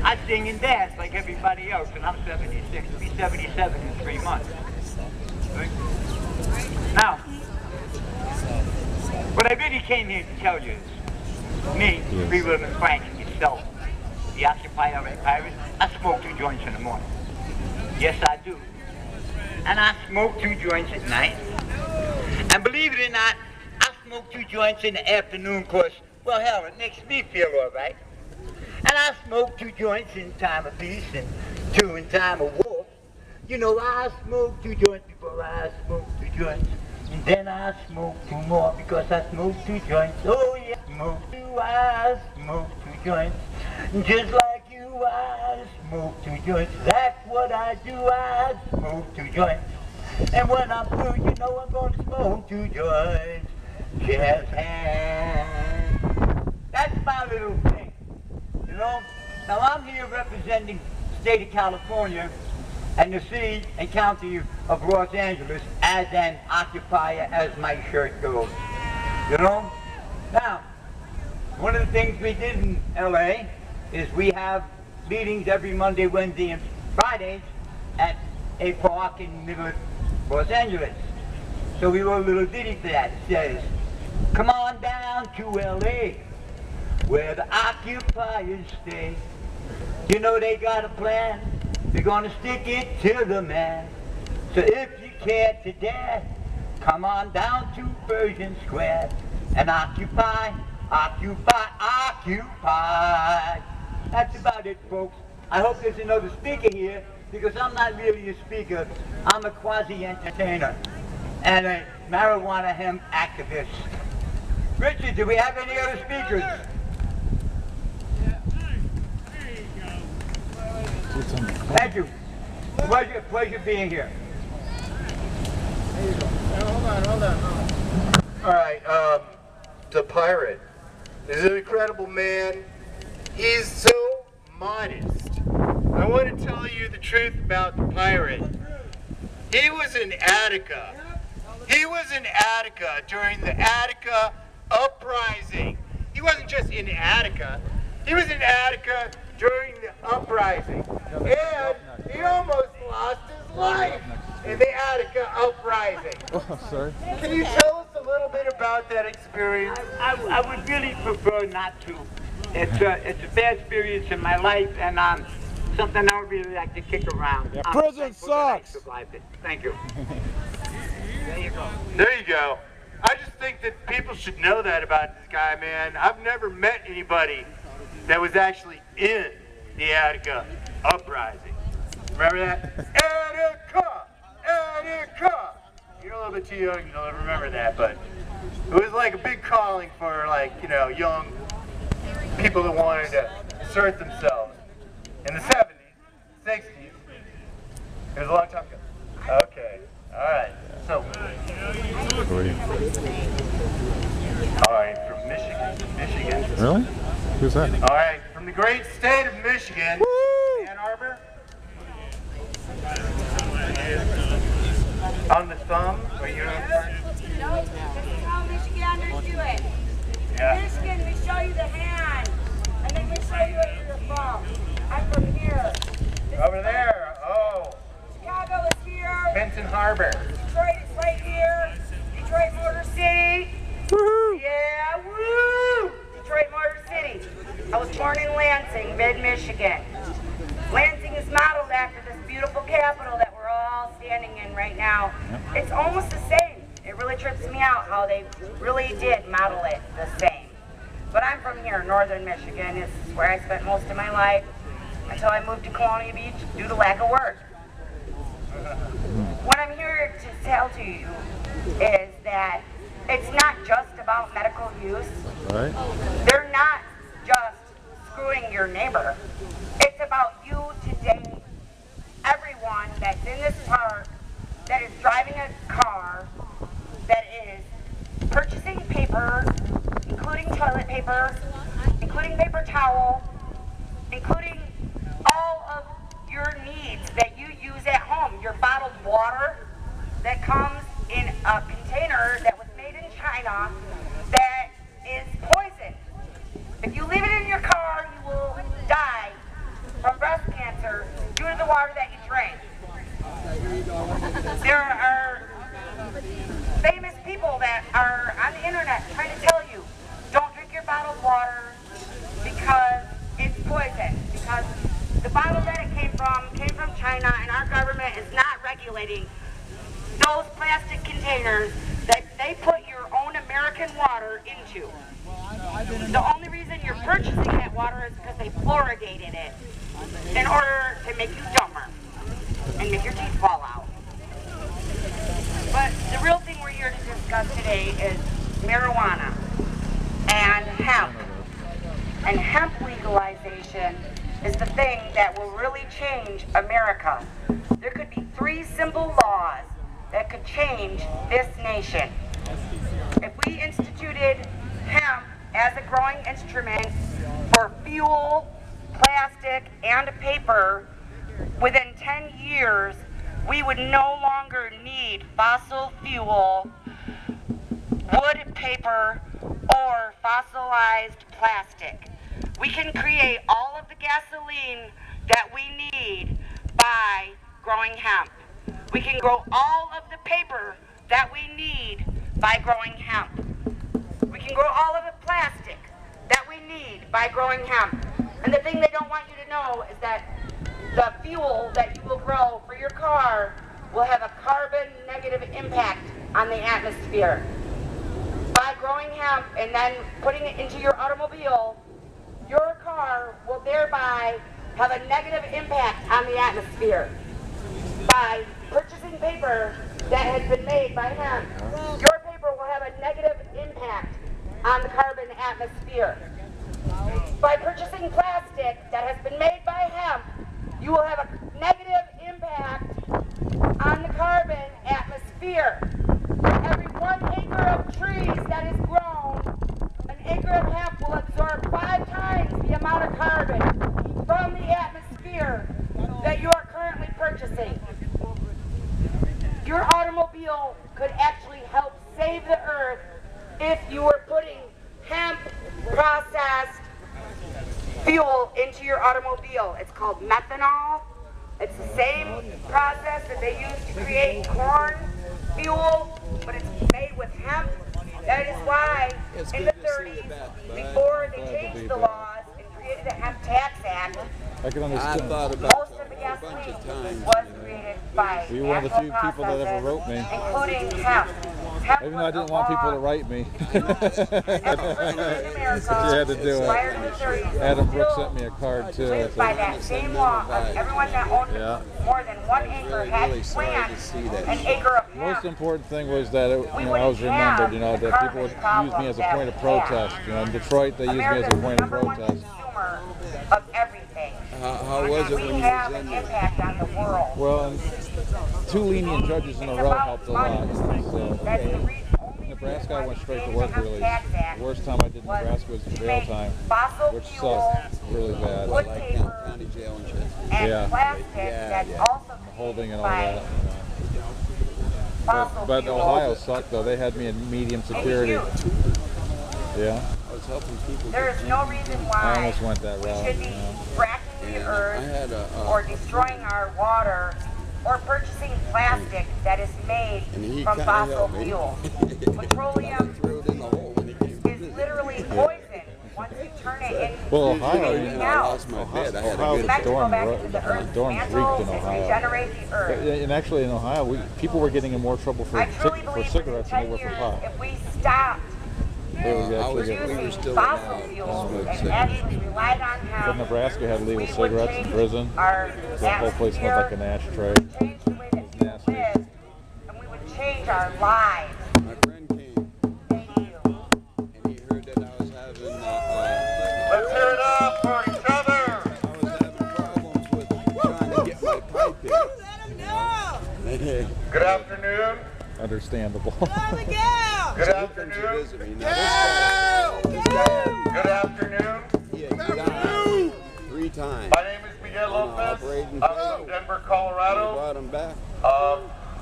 C: I sing and dance like everybody else, and I'm 76, I'll be 77 in 3 months. Now, what I really came here to tell you is, me, Free William Frank, and yourself, the Occupy LA Pirates, I smoke 2 joints in the morning. Yes, I do. And I smoke 2 joints at night. And believe it or not, I smoke 2 joints in the afternoon because, well, hell, it makes me feel all right. And I smoke 2 joints in time of peace and 2 in time of war. You know, I smoke 2 joints before I smoke 2 joints. And then I smoke 2 more because I smoke 2 joints. Oh yeah, I smoke 2 joints. Just like you, I smoke 2 joints. That's what I do, I smoke 2 joints. And when I'm through, you know I'm gonna smoke 2 joints. Just hands. That's my little thing. You know? Now I'm here representing the state of California and the city and county of Los Angeles as an occupier, as my shirt goes. You know? Now, one of the things we did in LA is we have meetings every Monday, Wednesday, and Fridays at a park in the middle of Los Angeles. So we wrote a little ditty for that. It says, come on down to LA, where the occupiers stay. You know they got a plan. They're gonna stick it to the man. So if you care to dare, come on down to Pershing Square and occupy, occupy, occupy. That's about it, folks. I hope there's another speaker here, because I'm not really a speaker. I'm a quasi-entertainer and a marijuana hemp activist. Richard, do we have any other speakers? Thank you. Pleasure being here.
B: Hold on. All right, the pirate is an incredible man. He's so modest. I want to tell you the truth about the pirate. He was in Attica. He was in Attica during the Attica uprising. He wasn't just in Attica. He was in Attica during the uprising. And he almost lost his life in the Attica uprising.
A: Oh, sorry.
B: Can you tell us a little bit about that experience?
C: I would really prefer not to. It's a bad experience in my life, and something I don't really like to kick around.
A: Yeah, prison sucks.
C: Survived it. Thank you. There you go.
B: There you go. I just think that people should know that about this guy, man. I've never met anybody that was actually in the Attica uprising. Remember that? Attica! Attica! You're a little bit too young to remember that, but it was like a big calling for, like, you know, young people that wanted to assert themselves. In the 70s, 60s, it was a long time ago. Okay, all right. So, all right, from Michigan.
A: Really? Who's that?
B: All right, from the great state of Michigan,
A: Woo!
B: Ann Arbor. On the thumb, or you know?
G: No, this is how Michiganders do it.
B: Yeah.
G: Michigan, we show you the hand, and then we show you where you're from. I'm from here.
B: Over there. Oh,
G: Chicago is here.
B: Benton Harbor.
G: Detroit is right here. Detroit Motor City.
A: Woohoo!
G: Yeah, woo! Detroit Motor City. I was born in Lansing, mid-Michigan. Lansing is modeled after this beautiful capital that we're all standing in right now. It's almost the same. It really trips me out how they really did model it the same. But I'm from here, northern Michigan. This is where I spent most of my life until I moved to Colonial Beach due to lack of work. What I'm here to tell to you is that it's not just about medical use.
A: Right.
G: They're not just screwing your neighbor. It's about you today. Everyone that's in this park that is driving a car, that is purchasing paper, paper, including paper towel, including all of your needs that you use at home. Your bottled water that comes in a container that was made in China that is poison. If you leave it in your car, you will die from breast cancer due to the water that you drink. There are famous people that are on the internet trying to tell you, don't drink your bottled water because it's poison. Because the bottle that it came from China, and our government is not regulating those plastic containers that they put your own American water into. The only reason you're purchasing that water is because they fluoridated it in order to make you dumber and make your teeth fall out. But the real thing we're here to discuss today is marijuana and hemp. And hemp legalization is the thing that will really change America. There could be 3 simple laws that could change this nation. If we instituted hemp as a growing instrument for fuel, plastic, and paper, within 10 years, we would no longer need fossil fuel, wood, paper, or fossilized plastic. We can create all of the gasoline that we need by growing hemp. We can grow all of the paper that we need by growing hemp. We can grow all of the plastic that we need by growing hemp. And the thing they don't want you to know is that the fuel that you will grow for your car will have a carbon negative impact on the atmosphere. By growing hemp and then putting it into your automobile, your car will thereby have a negative impact on the atmosphere. By purchasing paper that has been made by hemp, your paper will have a negative impact on the carbon atmosphere. By purchasing plastic that has been made by hemp, you will have a negative impact on the carbon atmosphere. Every 1 acre of trees that is grown, an acre of hemp will absorb 5 times the amount of carbon from the atmosphere that you are currently purchasing. Your automobile could actually help save the earth if you were putting hemp processed fuel into your automobile. It's called methanol. It's the same process that they use to create corn fuel, but it's made with hemp. That is why in the 30s, before they changed the laws and created the Hemp Tax Act,
A: I can understand.
G: most of the gasoline was created by
A: You're one of the few people that ever wrote me.
G: including hemp.
A: Even though I didn't want people to write me. You had to do it. Adam Brooks sent me a card too.
G: By that same law, everyone that owned more than 1 acre had to plant an acre of hemp.
A: Most important thing was that I was remembered, that people would use me as a point of protest. In Detroit, they used me as a point of protest.
G: Of everything.
H: How was it when
G: We
H: you
G: have
H: was in
G: an
H: there?
G: impact on the world.
A: Well, and 2 lenient judges in a row helped a lot. So, Nebraska, I went straight to work really. The worst time I did in Nebraska was jail time, which sucked really bad.
G: Wood
H: Like
G: paper
H: county jail and shit.
G: and
A: Yeah.
G: plastic that's also
A: Holding and all
G: by
A: that.
G: fossil
A: But
G: fuel.
A: Ohio sucked though. They had me in medium security. Yeah.
H: I was helping people.
G: There is no reason
A: I
G: why
A: almost went that
G: we
A: route.
G: should be fracking the
H: And I
G: earth
H: had
G: or destroying our water or purchasing plastic that is made
H: and he
G: from
H: kinda
G: fossil
H: helped me.
G: fuel. Petroleum
H: Threw it in the hole when he came to
G: is
H: visit.
G: literally poison once you turn it into
A: Well, Ohio,
G: anything
H: I
G: else.
H: lost my bed. I had
A: Ohio,
H: a
A: the
H: good
G: Meant to go
A: storm,
G: back into the
A: the
G: earth's
A: storms
G: mantle
A: reeked in
G: and
A: Ohio.
G: regenerate the earth.
A: And actually in Ohio, people were getting in more trouble for,
G: I truly
A: for
G: believe
A: cigarettes than they
G: in
A: were
G: 10
A: for
G: years,
A: pot.
G: if we stopped
A: They were
H: I
A: actually
H: was-
A: getting,
H: we were
G: using
H: still
G: fossil
H: allowed to
G: fuels
H: smoke
G: and
H: cigarettes.
G: actually relied on
A: but
G: hemp,
A: Nebraska had legal
G: we would
A: cigarettes in
G: change
A: prison.
G: our
A: The whole place smelled like an ashtray.
G: change the way that people
A: nasty.
G: live, and we would change our lives.
H: My friend came
G: Thank you.
H: and he heard that I was having
B: Let's hear it up for each other.
H: I was having problems with trying to get my pipe in.
B: Good afternoon.
A: Understandable.
B: Good
H: Come to
B: afternoon.
H: visit me. Now, this guy,
B: Good afternoon.
H: Yeah, you died 3 times.
B: My name is Miguel Lopez. I'm from Denver, Colorado.
H: Brought him back.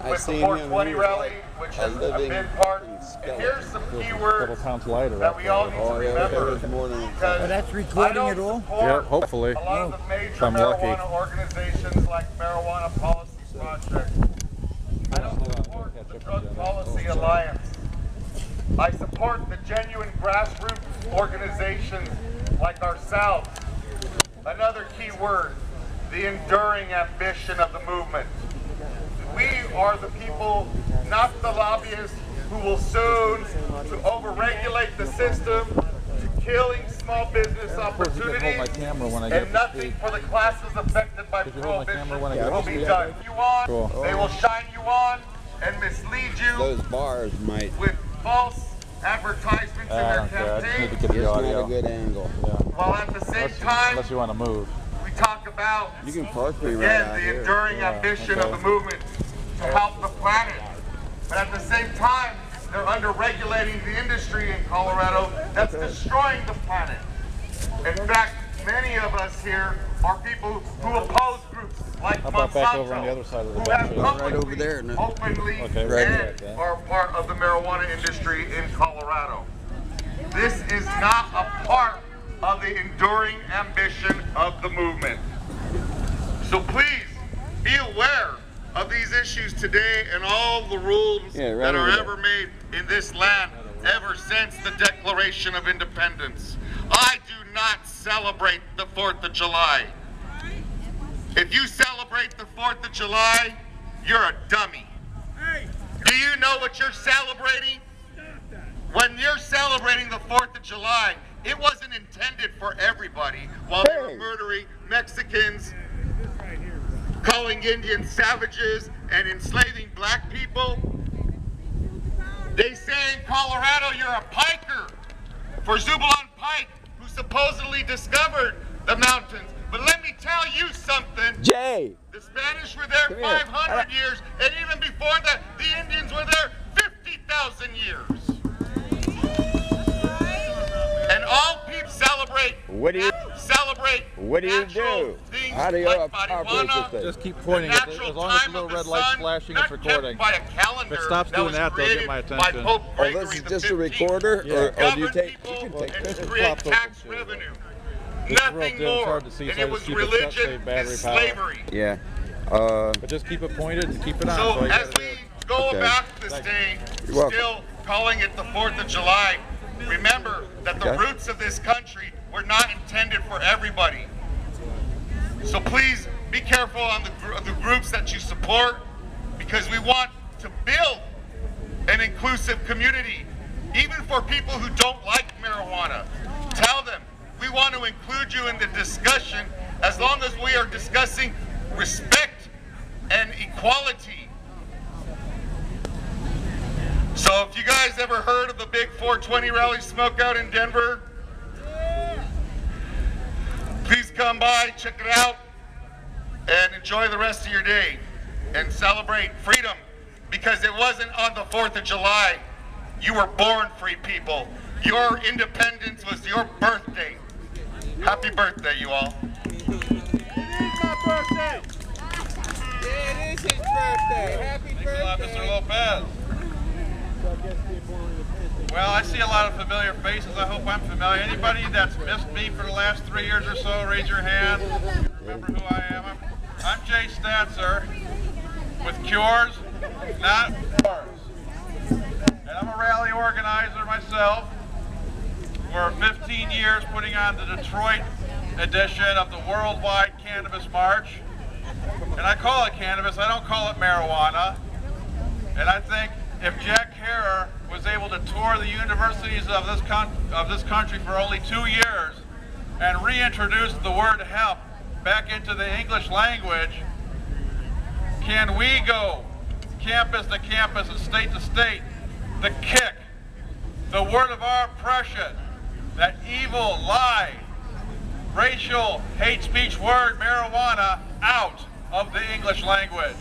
B: With the 420 rally, which is a big part. And here's some key words that we all need to remember. Because
I: that's recording it all?
A: Yeah, hopefully.
B: A lot of the major
A: I'm lucky.
B: marijuana organizations like Marijuana Policy Project. I don't support the Drug Policy Alliance. I support the genuine grassroots organizations like ourselves. Another key word, the enduring ambition of the movement. We are the people, not the lobbyists, who will soon to overregulate the system, to killing small business opportunities, and nothing for the classes affected by prohibition will be done. You on, they will shine you on and mislead you
H: Those bars might.
B: with false advertisements in their campaign,
H: It's not a good angle.
B: while at the same time,
A: Unless you want to move.
B: we talk about,
H: You can park me right
B: again,
H: out
B: the
H: here.
B: enduring ambition of the movement to help the planet. But at the same time, they're under-regulating the industry in Colorado that's destroying the planet. In fact, many of us here are people who oppose groups like
A: How about
B: Monsanto,
A: back over on the other side of the
B: who
A: bench
B: have
A: here?
H: Right over there,
B: publicly,
H: no?
B: openly,
A: Okay,
H: right
B: and
A: there.
B: are part of the marijuana industry in Colorado. This is not a part of the enduring ambition of the movement. So please, be aware of these issues today and all the rules
H: Yeah, right
B: that are
H: over
B: ever made in this land ever since the Declaration of Independence. I do not celebrate the 4th of July. If you celebrate the 4th of July, you're a dummy. Do you know what you're celebrating? When you're celebrating the 4th of July, it wasn't intended for everybody while they were murdering Mexicans, calling Indians savages, and enslaving black people. They say in Colorado you're a piker for Zubulon Pike, who supposedly discovered the mountains. But let me tell you something.
H: Jay!
B: The Spanish were there 500 years, and even before that, the Indians were there 50,000 years. And all people celebrate.
H: What do you
B: natural
H: do?
B: things
H: How do you
B: like
H: operate this thing?
A: Just keep pointing it. As long as the little red light's flashing, it's recording. If it stops doing that, they'll get my attention.
H: Oh, this is just a recorder? Or do you take, you can take
B: and
H: pictures?
B: create tax revenue. Nothing more. And it was religion and slavery.
H: Yeah.
A: But just keep it pointed and keep it on.
B: So
A: So
B: as we go about this day, still calling it the 4th of July, remember that the roots of this country were not intended for everybody. So please be careful on the groups that you support, because we want to build an inclusive community, even for people who don't like marijuana. Tell them we want to include you in the discussion as long as we are discussing respect and equality. So if you guys ever heard of the big 420 rally smokeout in Denver, please come by, check it out, and enjoy the rest of your day and celebrate freedom, because it wasn't on the 4th of July. You were born free people. Your independence was your birthday. Happy birthday, you all.
I: It is my birthday. Yeah, it is his birthday. Happy birthday.
E: Thanks a lot, Mr. Lopez. Well, I see a lot of familiar faces. I hope I'm familiar. Anybody that's missed me for the last 3 years or so, raise your hand. You remember who I am. I'm Jay Statzer with Cures, not Wars. And I'm a rally organizer myself. For 15 years putting on the Detroit edition of the Worldwide Cannabis March. And I call it cannabis, I don't call it marijuana. And I think if Jack Herer was able to tour the universities of this country for only 2 years and reintroduce the word hemp back into the English language, can we go campus to campus and state to state, the kick, the word of our oppression, that evil, lie, racial, hate speech word, marijuana, out of the English language,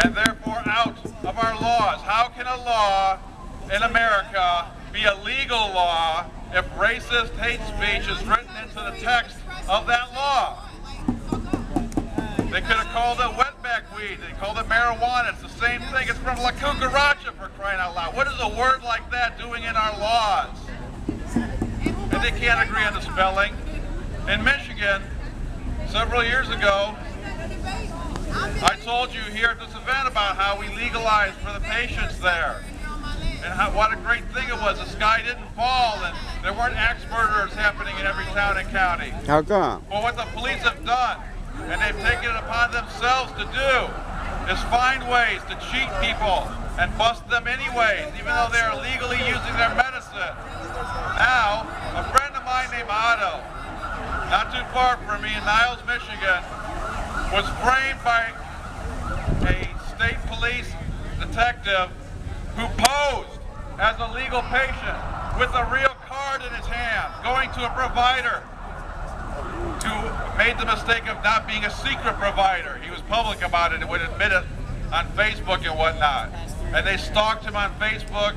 E: and therefore out of our laws? How can a law in America be a legal law if racist hate speech is written into the text of that law. They could have called it wetback weed. They called it marijuana. It's the same thing. It's from La Cucaracha, for crying out loud. What is a word like that doing in our laws? And they can't agree on the spelling. In Michigan, several years ago, I told you here at this event about how we legalized for the patients there. And what a great thing it was. The sky didn't fall and there weren't axe murders happening in every town and county.
H: How come?
E: Well, what the police have done, and they've taken it upon themselves to do, is find ways to cheat people and bust them anyways, even though they're illegally using their medicine. Now, a friend of mine named Otto, not too far from me in Niles, Michigan, was framed by a state police detective who posed as a legal patient with a real card in his hand, going to a provider who made the mistake of not being a secret provider. He was public about it and would admit it on Facebook and whatnot. And they stalked him on Facebook,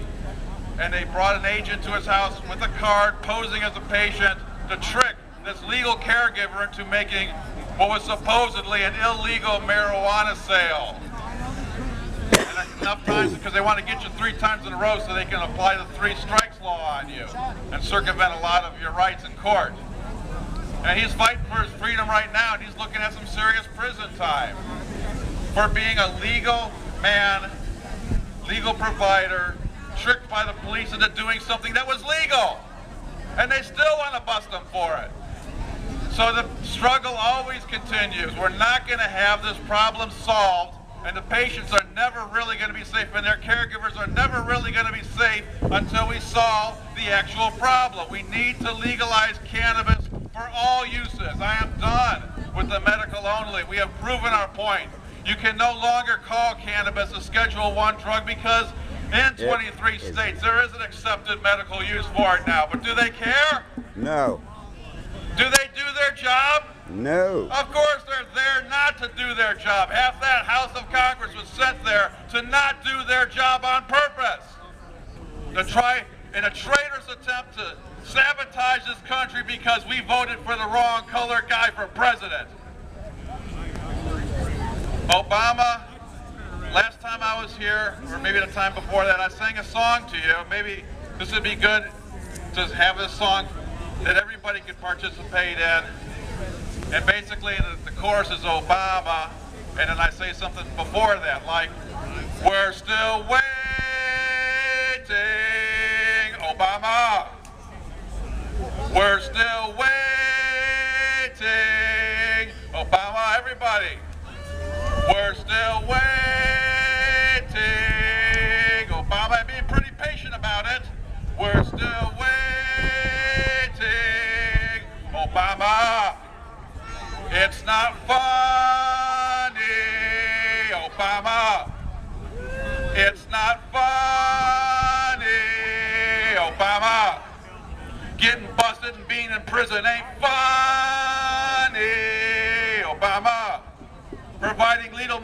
E: and they brought an agent to his house with a card posing as a patient to trick this legal caregiver into making what was supposedly an illegal marijuana sale. And enough times because they want to get you 3 times in a row so they can apply the 3 strikes law on you and circumvent a lot of your rights in court. And he's fighting for his freedom right now, and he's looking at some serious prison time for being a legal man, legal provider, tricked by the police into doing something that was legal. And they still want to bust them for it. So the struggle always continues. We're not going to have this problem solved, and the patients are never really going to be safe, and their caregivers are never really going to be safe until we solve the actual problem. We need to legalize cannabis for all uses. I am done with the medical only. We have proven our point. You can no longer call cannabis a Schedule I drug because in 23 states there is an accepted medical use for it now. But do they care?
H: No.
E: Do they do their job?
H: No.
E: Of course they're there not to do their job. Half that House of Congress was sent there to not do their job on purpose. To try in a traitorous attempt to sabotage this country because we voted for the wrong color guy for president. Obama, last time I was here, or maybe the time before that, I sang a song to you. Maybe this would be good to have this song that everybody could participate in. And basically the chorus is Obama, and then I say something before that, like, we're still waiting, Obama. We're still waiting, Obama, everybody. We're still waiting, Obama, and being pretty patient about it. We're still waiting, Obama. It's not funny, Obama. It's not funny, Obama. Getting busted and being in prison ain't funny, Obama. Providing legal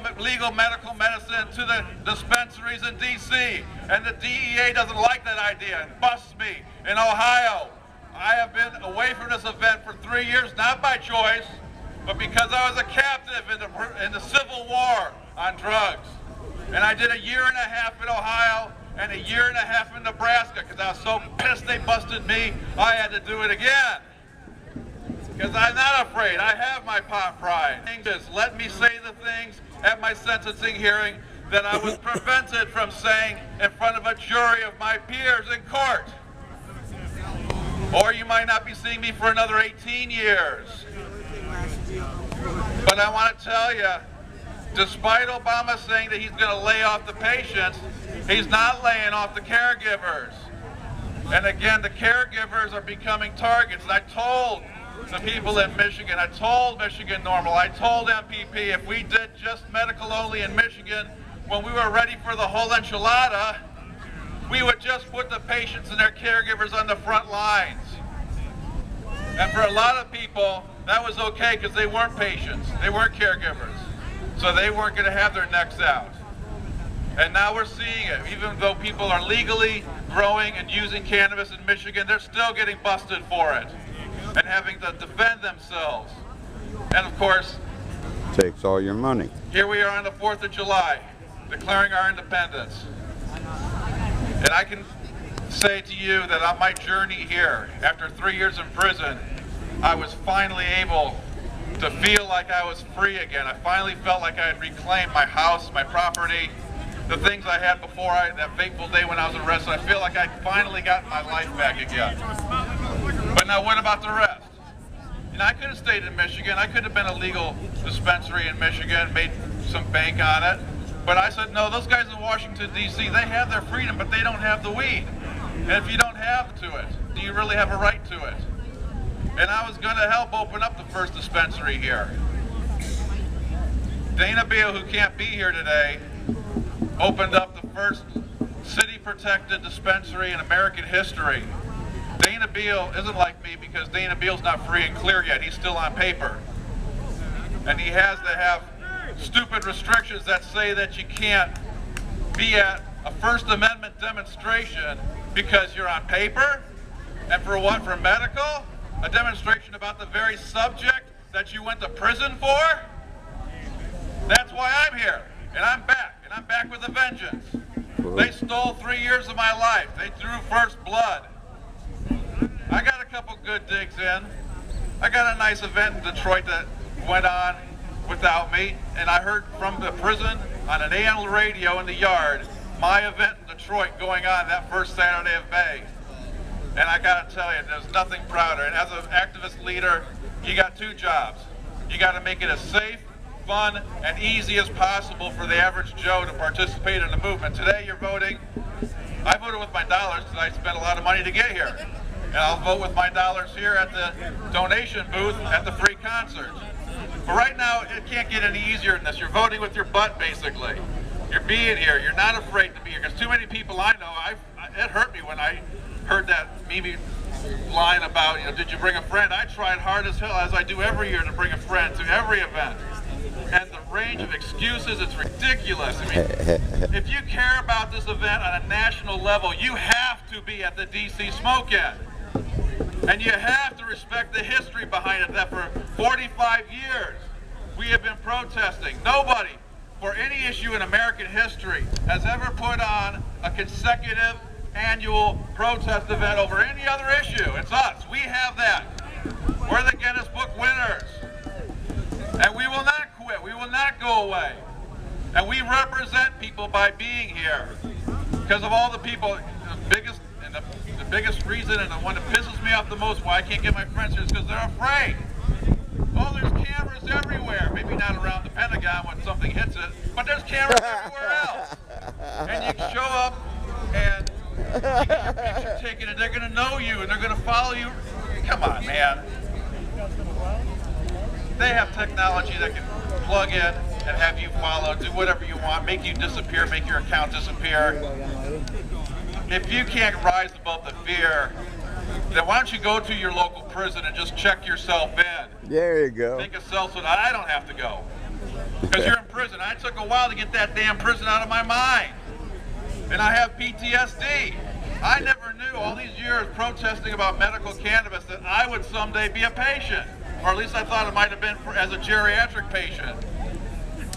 E: medical medicine to the dispensaries in D.C. and the DEA doesn't like that idea and busts me in Ohio. I have been away from this event for 3 years, not by choice, but because I was a captive in the Civil War on drugs. And I did 1.5 years in Ohio and 1.5 years in Nebraska because I was so pissed they busted me, I had to do it again. Because I'm not afraid. I have my pot pride. Just let me say the things at my sentencing hearing that I was prevented from saying in front of a jury of my peers in court. Or you might not be seeing me for another 18 years. But I want to tell you, despite Obama saying that he's going to lay off the patients, he's not laying off the caregivers. And again, the caregivers are becoming targets. And I told the people in Michigan, I told Michigan Normal, I told MPP, if we did just medical only in Michigan, when we were ready for the whole enchilada, we would just put the patients and their caregivers on the front lines. And for a lot of people, that was okay because they weren't patients, they weren't caregivers. So they weren't going to have their necks out. And now we're seeing it. Even though people are legally growing and using cannabis in Michigan, they're still getting busted for it and having to defend themselves. And of course,
J: Takes all your money.
E: here we are on the 4th of July, declaring our independence. And I can say to you that on my journey here, after 3 years in prison, I was finally able to feel like I was free again. I finally felt like I had reclaimed my house, my property, the things I had before that fateful day when I was arrested. I feel like I finally got my life back again. But now what about the rest? You know, I could have stayed in Michigan. I could have been a legal dispensary in Michigan, made some bank on it. But I said, no, those guys in Washington, D.C., they have their freedom, but they don't have the weed. And if you don't have to it, do you really have a right to it? And I was going to help open up the first dispensary here. Dana Beal, who can't be here today, opened up the first city-protected dispensary in American history. Dana Beal isn't like me because Dana Beal's not free and clear yet. He's still on paper. And he has to have stupid restrictions that say that you can't be at a First Amendment demonstration because you're on paper. And for what? For medical? A demonstration about the very subject that you went to prison for? That's why I'm here. And I'm back. And I'm back with a vengeance. They stole 3 years of my life. They drew first blood. I got a couple good digs in. I got a nice event in Detroit that went on without me, and I heard from the prison on an AM radio in the yard my event in Detroit going on that first Saturday of May. And I gotta tell you, there's nothing prouder. And as an activist leader, you got two jobs. You gotta make it as safe, fun, and easy as possible for the average Joe to participate in the movement. Today you're voting. I voted with my dollars because I spent a lot of money to get here. And I'll vote with my dollars here at the donation booth at the free concert. But right now, it can't get any easier than this. You're voting with your butt, basically. You're being here. You're not afraid to be here. Because too many people I know, it hurt me when I heard that Mimi line about, you know, did you bring a friend? I tried hard as hell, as I do every year, to bring a friend to every event. And the range of excuses, it's ridiculous. I mean, if you care about this event on a national level, you have to be at the DC Smoke-In. And you have to respect the history behind it, that for 45 years we have been protesting. Nobody, for any issue in American history, has ever put on a consecutive annual protest event over any other issue. It's us. We have that. We're the Guinness Book winners. And we will not quit. We will not go away. And we represent people by being here. Because of all the people, the biggest reason and the one that pisses me off the most why I can't get my friends here is because they're afraid. Oh, there's cameras everywhere. Maybe not around the Pentagon when something hits it, but there's cameras everywhere else. And you can show up and you get your picture taken and they're going to know you and they're going to follow you. Come on, man. They have technology that can plug in and have you follow, do whatever you want, make you disappear, make your account disappear. If you can't rise above the fear, then why don't you go to your local prison and just check yourself in?
J: There you go.
E: Make a self so that I don't have to go. Because you're in prison. I took a while to get that damn prison out of my mind. And I have PTSD. I never knew all these years protesting about medical cannabis that I would someday be a patient. Or at least I thought it might have been as a geriatric patient.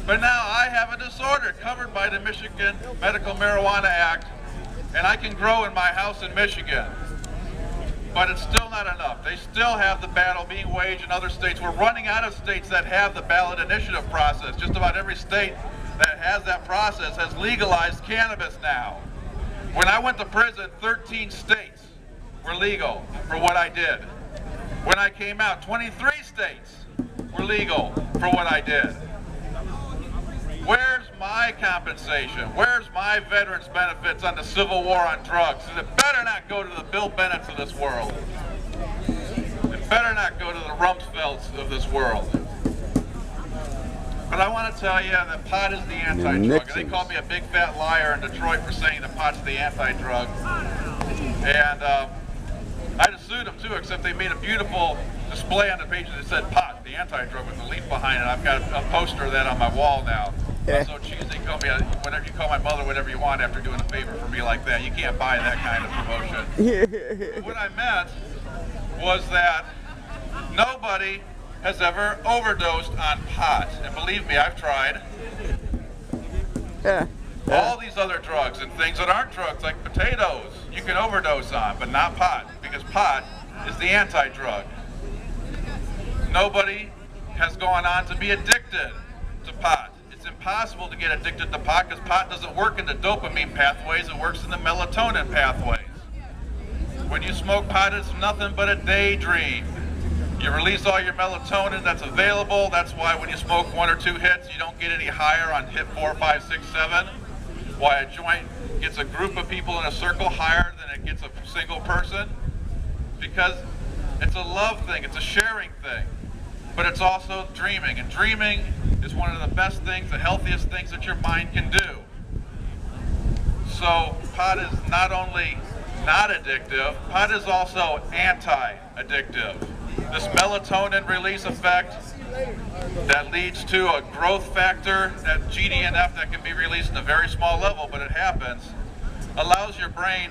E: But now I have a disorder covered by the Michigan Medical Marijuana Act, and I can grow in my house in Michigan. But it's still not enough. They still have the battle being waged in other states. We're running out of states that have the ballot initiative process. Just about every state that has that process has legalized cannabis now. When I went to prison, 13 states were legal for what I did. When I came out, 23 states were legal for what I did. Where's my compensation? Where's my veterans benefits on the Civil War on drugs? And it better not go to the Bill Bennetts of this world. It better not go to the Rumsfelds of this world. But I want to tell you that pot is the anti-drug. They called me a big fat liar in Detroit for saying that pot's the anti-drug. And I just sued them too, except they made a beautiful display on the page that said pot, the anti-drug, with the leaf behind it. I've got a poster of that on my wall now. I'm so cheesy. call me, whatever you call my mother, whatever you want after doing a favor for me like that. You can't buy that kind of promotion. What I meant was that nobody has ever overdosed on pot. And believe me, I've tried. All these other drugs and things that aren't drugs, like potatoes, you can overdose on, but not pot, because pot is the anti-drug. Nobody has gone on to be addicted to pot. It's impossible to get addicted to pot because pot doesn't work in the dopamine pathways, it works in the melatonin pathways. When you smoke pot, it's nothing but a daydream. You release all your melatonin that's available. That's why when you smoke 1 or 2 hits, you don't get any higher on hit 4, 5, 6, 7. Why a joint gets a group of people in a circle higher than it gets a single person? Because it's a love thing, it's a sharing thing. But it's also dreaming, and dreaming is one of the best things, the healthiest things that your mind can do. So pot is not only not addictive, pot is also anti-addictive. This melatonin release effect that leads to a growth factor, that GDNF that can be released in a very small level, but it happens, allows your brain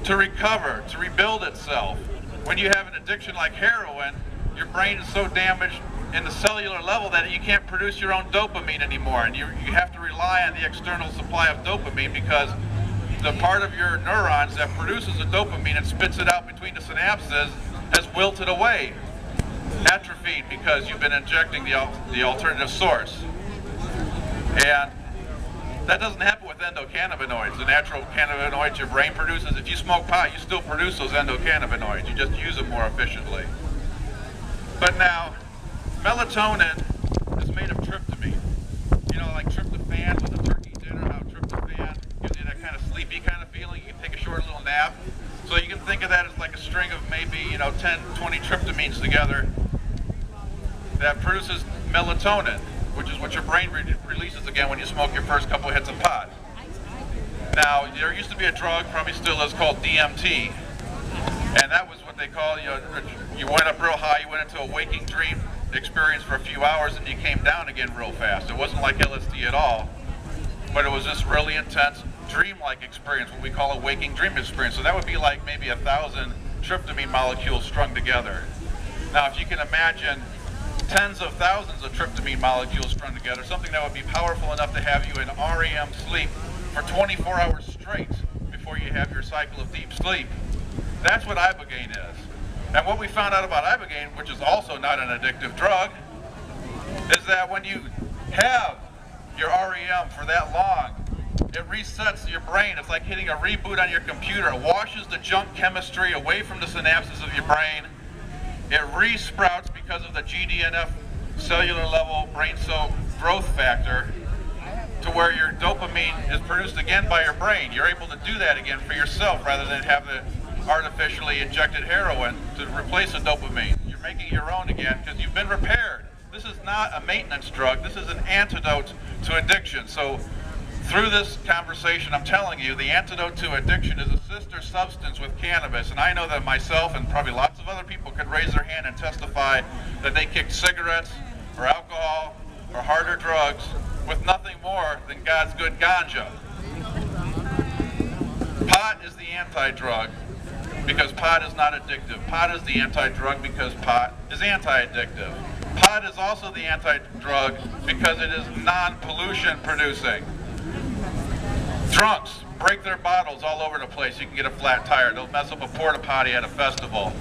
E: to recover, to rebuild itself. When you have an addiction like heroin, your brain is so damaged in the cellular level that you can't produce your own dopamine anymore, and you have to rely on the external supply of dopamine because the part of your neurons that produces the dopamine and spits it out between the synapses has wilted away, atrophied, because you've been injecting the alternative source. And that doesn't happen with endocannabinoids. The natural cannabinoids your brain produces, if you smoke pot, you still produce those endocannabinoids. You just use them more efficiently. But now, melatonin is made of tryptamine. You know, like tryptophan with a turkey dinner, how tryptophan gives you that kind of sleepy kind of feeling. You can take a short little nap. So you can think of that as like a string of maybe, 10, 20 tryptamines together that produces melatonin, which is what your brain releases again when you smoke your first couple hits of pot. Now, there used to be a drug, probably still is, called DMT, and that was what they call, you went up real high, you went into a waking dream experience for a few hours, and you came down again real fast. It wasn't like LSD at all, but it was this really intense dream-like experience, what we call a waking dream experience. So that would be like maybe 1,000 tryptamine molecules strung together. Now, if you can imagine tens of thousands of tryptamine molecules strung together, something that would be powerful enough to have you in REM sleep for 24 hours straight before you have your cycle of deep sleep. That's what ibogaine is. And what we found out about ibogaine, which is also not an addictive drug, is that when you have your REM for that long, it resets your brain. It's like hitting a reboot on your computer. It washes the junk chemistry away from the synapses of your brain. It re-sprouts because of the GDNF cellular level brain cell growth factor to where your dopamine is produced again by your brain. You're able to do that again for yourself rather than have the artificially injected heroin to replace the dopamine. You're making your own again because you've been repaired. This is not a maintenance drug. This is an antidote to addiction. So through this conversation, I'm telling you, the antidote to addiction is a sister substance with cannabis. And I know that myself and probably lots of other people could raise their hand and testify that they kicked cigarettes or alcohol or harder drugs with nothing more than God's good ganja. Pot is the anti-drug because pot is not addictive. Pot is the anti-drug because pot is anti-addictive. Pot is also the anti-drug because it is non-pollution producing. Drunks break their bottles all over the place. You can get a flat tire. They'll mess up a porta potty at a festival.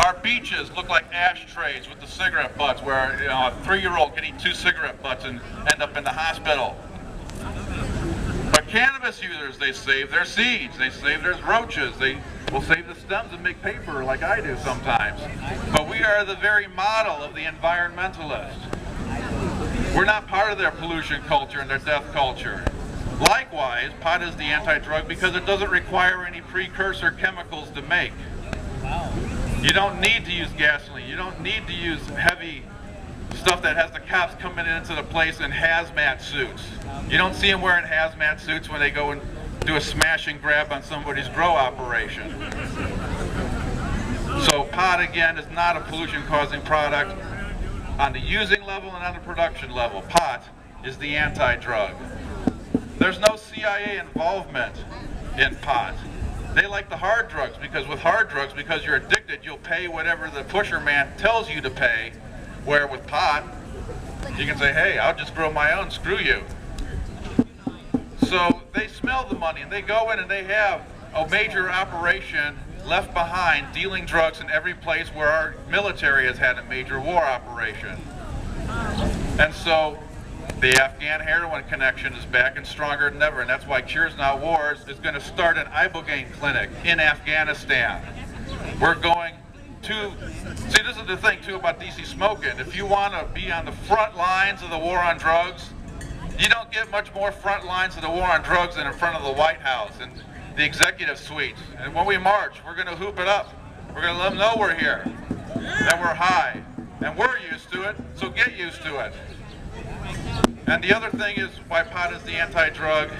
E: Our beaches look like ashtrays with the cigarette butts where a 3-year-old can eat 2 cigarette butts and end up in the hospital. But cannabis users, they save their seeds. They save their roaches. They will save the stems and make paper like I do sometimes. But we are the very model of the environmentalist. We're not part of their pollution culture and their death culture. Likewise, pot is the anti-drug because it doesn't require any precursor chemicals to make. You don't need to use gasoline. You don't need to use heavy stuff that has the cops coming into the place in hazmat suits. You don't see them wearing hazmat suits when they go and do a smash and grab on somebody's grow operation. So pot, again, is not a pollution-causing product on the using level and on the production level. Pot is the anti-drug. There's no CIA involvement in pot. They like the hard drugs because because you're addicted, you'll pay whatever the pusher man tells you to pay. Where with pot, you can say, hey, I'll just grow my own, screw you. So they smell the money and they go in and they have a major operation left behind dealing drugs in every place where our military has had a major war operation. And so the Afghan heroin connection is back and stronger than ever, and that's why Cures Not Wars is going to start an ibogaine clinic in Afghanistan. We're going to, see, this is the thing too about DC smoking. If you want to be on the front lines of the war on drugs, you don't get much more front lines of the war on drugs than in front of the White House and the executive suite. And when we march, we're going to hoop it up. We're going to let them know we're here, that we're high, and we're used to it, so get used to it. And the other thing is why pot is the anti-drug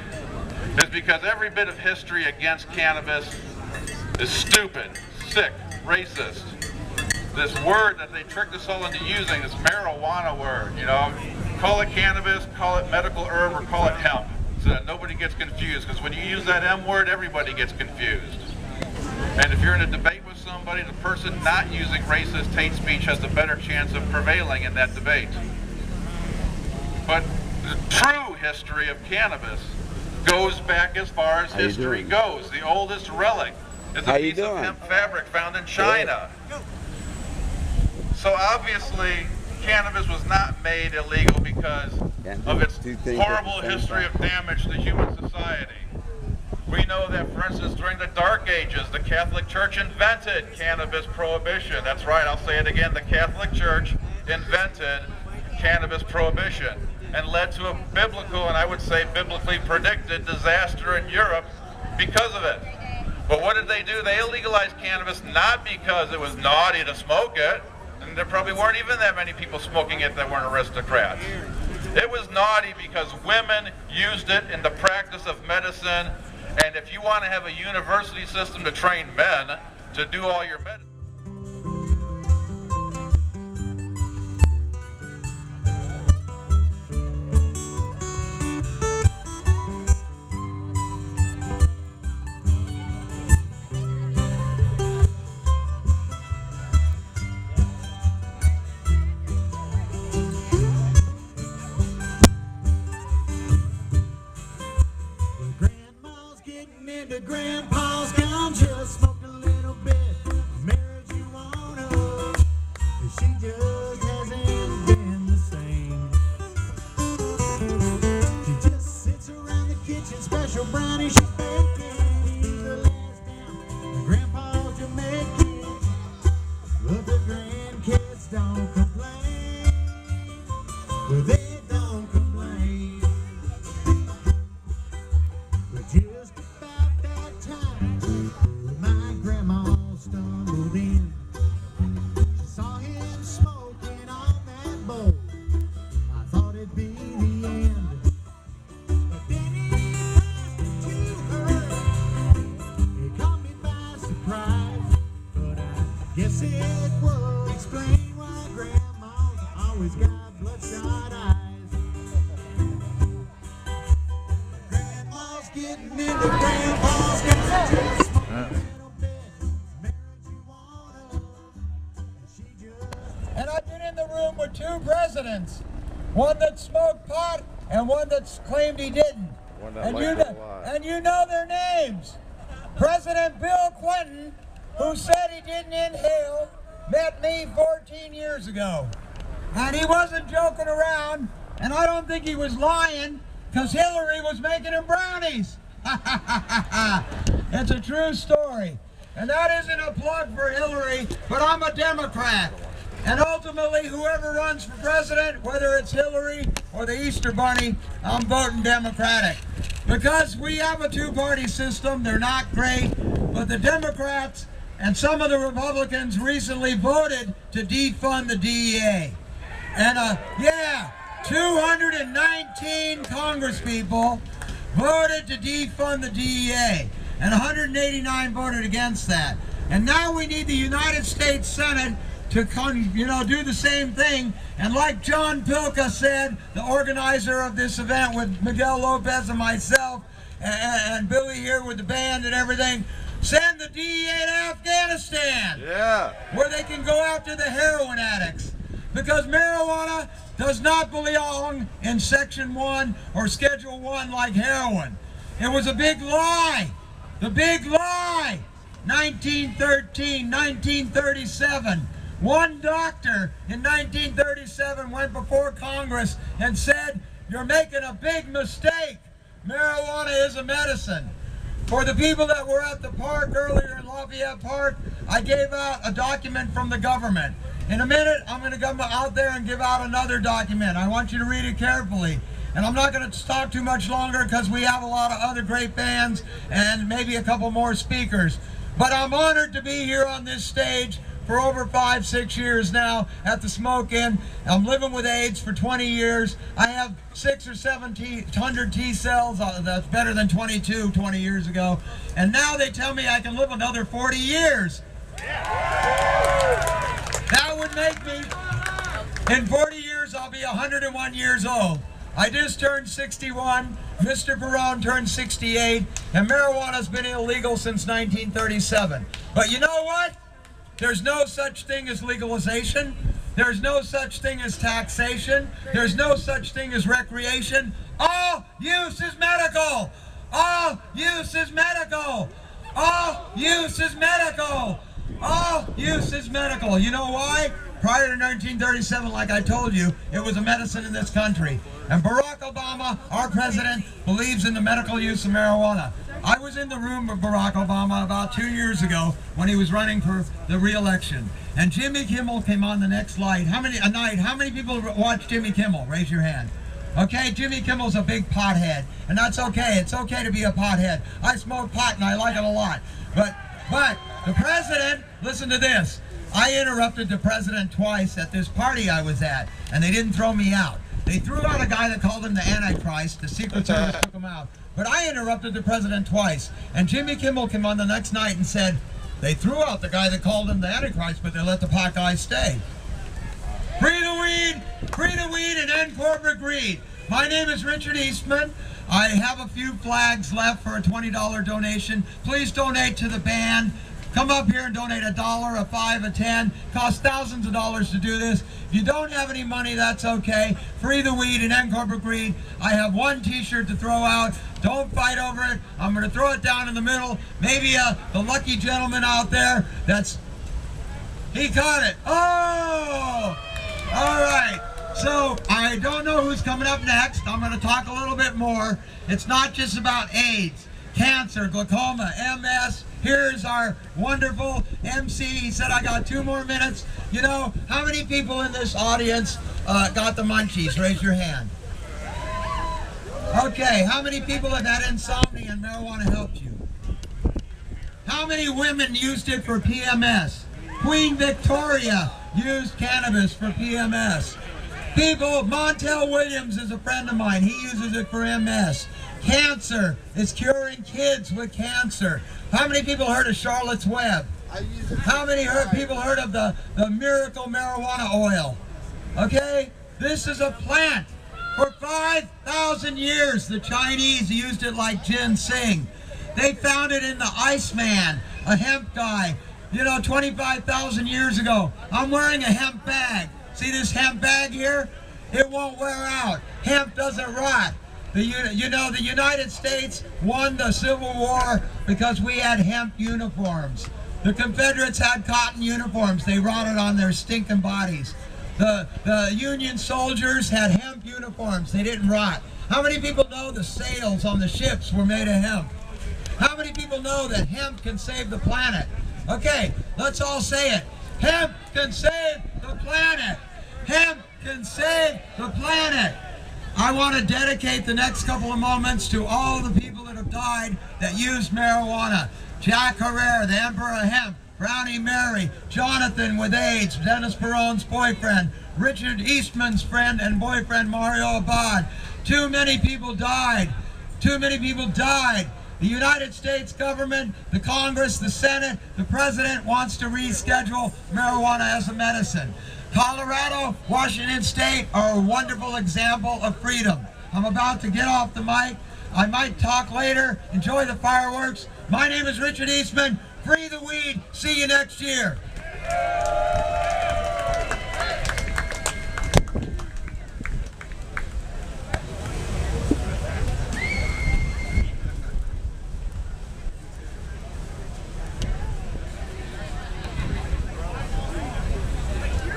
E: is because every bit of history against cannabis is stupid, sick, racist. This word that they tricked us all into using, this marijuana word, you know, call it cannabis, call it medical herb, or call it hemp, so that nobody gets confused, because when you use that M word, everybody gets confused. And if you're in a debate with somebody, the person not using racist hate speech has a better chance of prevailing in that debate. But the true history of cannabis goes back as far as history goes. The oldest relic is a piece of hemp fabric found in China. So obviously, cannabis was not made illegal because of its horrible history of damage to human society. We know that, for instance, during the Dark Ages, the Catholic Church invented cannabis prohibition. That's right, I'll say it again, the Catholic Church invented cannabis prohibition and led to a biblical, and I would say biblically predicted, disaster in Europe because of it. But what did they do? They illegalized cannabis not because it was naughty to smoke it, and there probably weren't even that many people smoking it that weren't aristocrats. It was naughty because women used it in the practice of medicine, and if you want to have a university system to train men to do all your medicine,
K: Grandpa's gone, just smoked a little bit of marijuana. She just hasn't been the same. She just sits around the kitchen, special brownies she's baking. He's the last down, Grandpa's Jamaican. But the grandkids don't complain. Well, they don't complain. But just my grandma stumbled in. She saw him smoking on that bowl. I thought it'd be the end, but then he passed it to her. It caught me by surprise, but I guess it would explain why grandma's always got bloodshot eyes. Grandma's getting into grandpa's got
F: And I've been in the room with two presidents, one that smoked pot and one that claimed he didn't. And you know their names. President Bill Clinton, who said he didn't inhale, met me 14 years ago. And he wasn't joking around, and I don't think he was lying, because Hillary was making him brownies. It's a true story. And that isn't a plug for Hillary, but I'm a Democrat. And ultimately, whoever runs for president, whether it's Hillary or the Easter Bunny, I'm voting Democratic. Because we have a two-party system, they're not great, but the Democrats and some of the Republicans recently voted to defund the DEA. And 219 congresspeople voted to defund the DEA, and 189 voted against that. And now we need the United States Senate to do the same thing. And like John Pilka said, the organizer of this event with Miguel Lopez and myself, and Billy here with the band and everything, send the DEA to Afghanistan, where they can go after the heroin addicts. Because marijuana does not belong in Section 1 or Schedule 1 like heroin. It was a big lie. The big lie. 1913, 1937. One doctor in 1937 went before Congress and said, "You're making a big mistake. Marijuana is a medicine." For the people that were at the park earlier in Lafayette Park, I gave out a document from the government. In a minute, I'm going to come out there and give out another document. I want you to read it carefully. And I'm not going to talk too much longer because we have a lot of other great bands and maybe a couple more speakers. But I'm honored to be here on this stage for over 5-6 years now at the Smoke Inn. I'm living with AIDS for 20 years. I have 600 or 700 T cells. That's better than 22 20 years ago. And now they tell me I can live another 40 years. That would make me, in 40 years, I'll be 101 years old. I just turned 61, Mr. Barone turned 68, and marijuana's been illegal since 1937. But you know what? There's no such thing as legalization. There's no such thing as taxation. There's no such thing as recreation. All use is medical. All use is medical. All use is medical. All use is medical. You know why? Prior to 1937, like I told you, it was a medicine in this country. And Barack Obama, our president, believes in the medical use of marijuana. I was in the room with Barack Obama about 2 years ago when he was running for the re-election. And Jimmy Kimmel came on the next night. How many people watch Jimmy Kimmel? Raise your hand. Okay, Jimmy Kimmel's a big pothead, and that's okay. It's okay to be a pothead. I smoke pot and I like it a lot. But the president, listen to this. I interrupted the president twice at this party I was at, and they didn't throw me out. They threw out a guy that called him the Antichrist. The Secret Service took him out. But I interrupted the president twice, and Jimmy Kimmel came on the next night and said, they threw out the guy that called him the Antichrist, but they let the pot guy stay. Free the weed and end corporate greed. My name is Richard Eastman. I have a few flags left for a $20 donation. Please donate to the band. Come up here and donate $1, a $5, a $10. Costs thousands of dollars to do this. If you don't have any money, that's okay. Free the weed and end corporate greed. I have one t-shirt to throw out. Don't fight over it. I'm going to throw it down in the middle. Maybe the lucky gentleman out there he caught it. Oh! All right. So I don't know who's coming up next. I'm going to talk a little bit more. It's not just about AIDS, cancer, glaucoma, MS. Here's our wonderful MC. He said, I got 2 more minutes. You know, how many people in this audience got the munchies? Raise your hand. Okay, how many people have had insomnia and marijuana helped you? How many women used it for PMS? Queen Victoria used cannabis for PMS. People, Montel Williams is a friend of mine. He uses it for MS. Cancer is curing kids with cancer. How many people heard of Charlotte's Web? How many people heard of the miracle marijuana oil? Okay, this is a plant. For 5,000 years, the Chinese used it like ginseng. They found it in the Iceman, a hemp guy, 25,000 years ago. I'm wearing a hemp bag. See this hemp bag here? It won't wear out. Hemp doesn't rot. The United States won the Civil War because we had hemp uniforms. The Confederates had cotton uniforms. They rotted on their stinking bodies. The Union soldiers had hemp uniforms. They didn't rot. How many people know the sails on the ships were made of hemp? How many people know that hemp can save the planet? Okay, let's all say it. Hemp can save the planet. Hemp can save the planet. I want to dedicate the next couple of moments to all the people that have died that used marijuana. Jack Herrera, the Emperor of Hemp, Brownie Mary, Jonathan with AIDS, Dennis Peron's boyfriend, Richard Eastman's friend and boyfriend Mario Abad. Too many people died. Too many people died. The United States government, the Congress, the Senate, the President wants to reschedule marijuana as a medicine. Colorado, Washington State are a wonderful example of freedom. I'm about to get off the mic. I might talk later. Enjoy the fireworks. My name is Richard Eastman. Free the weed. See you next year.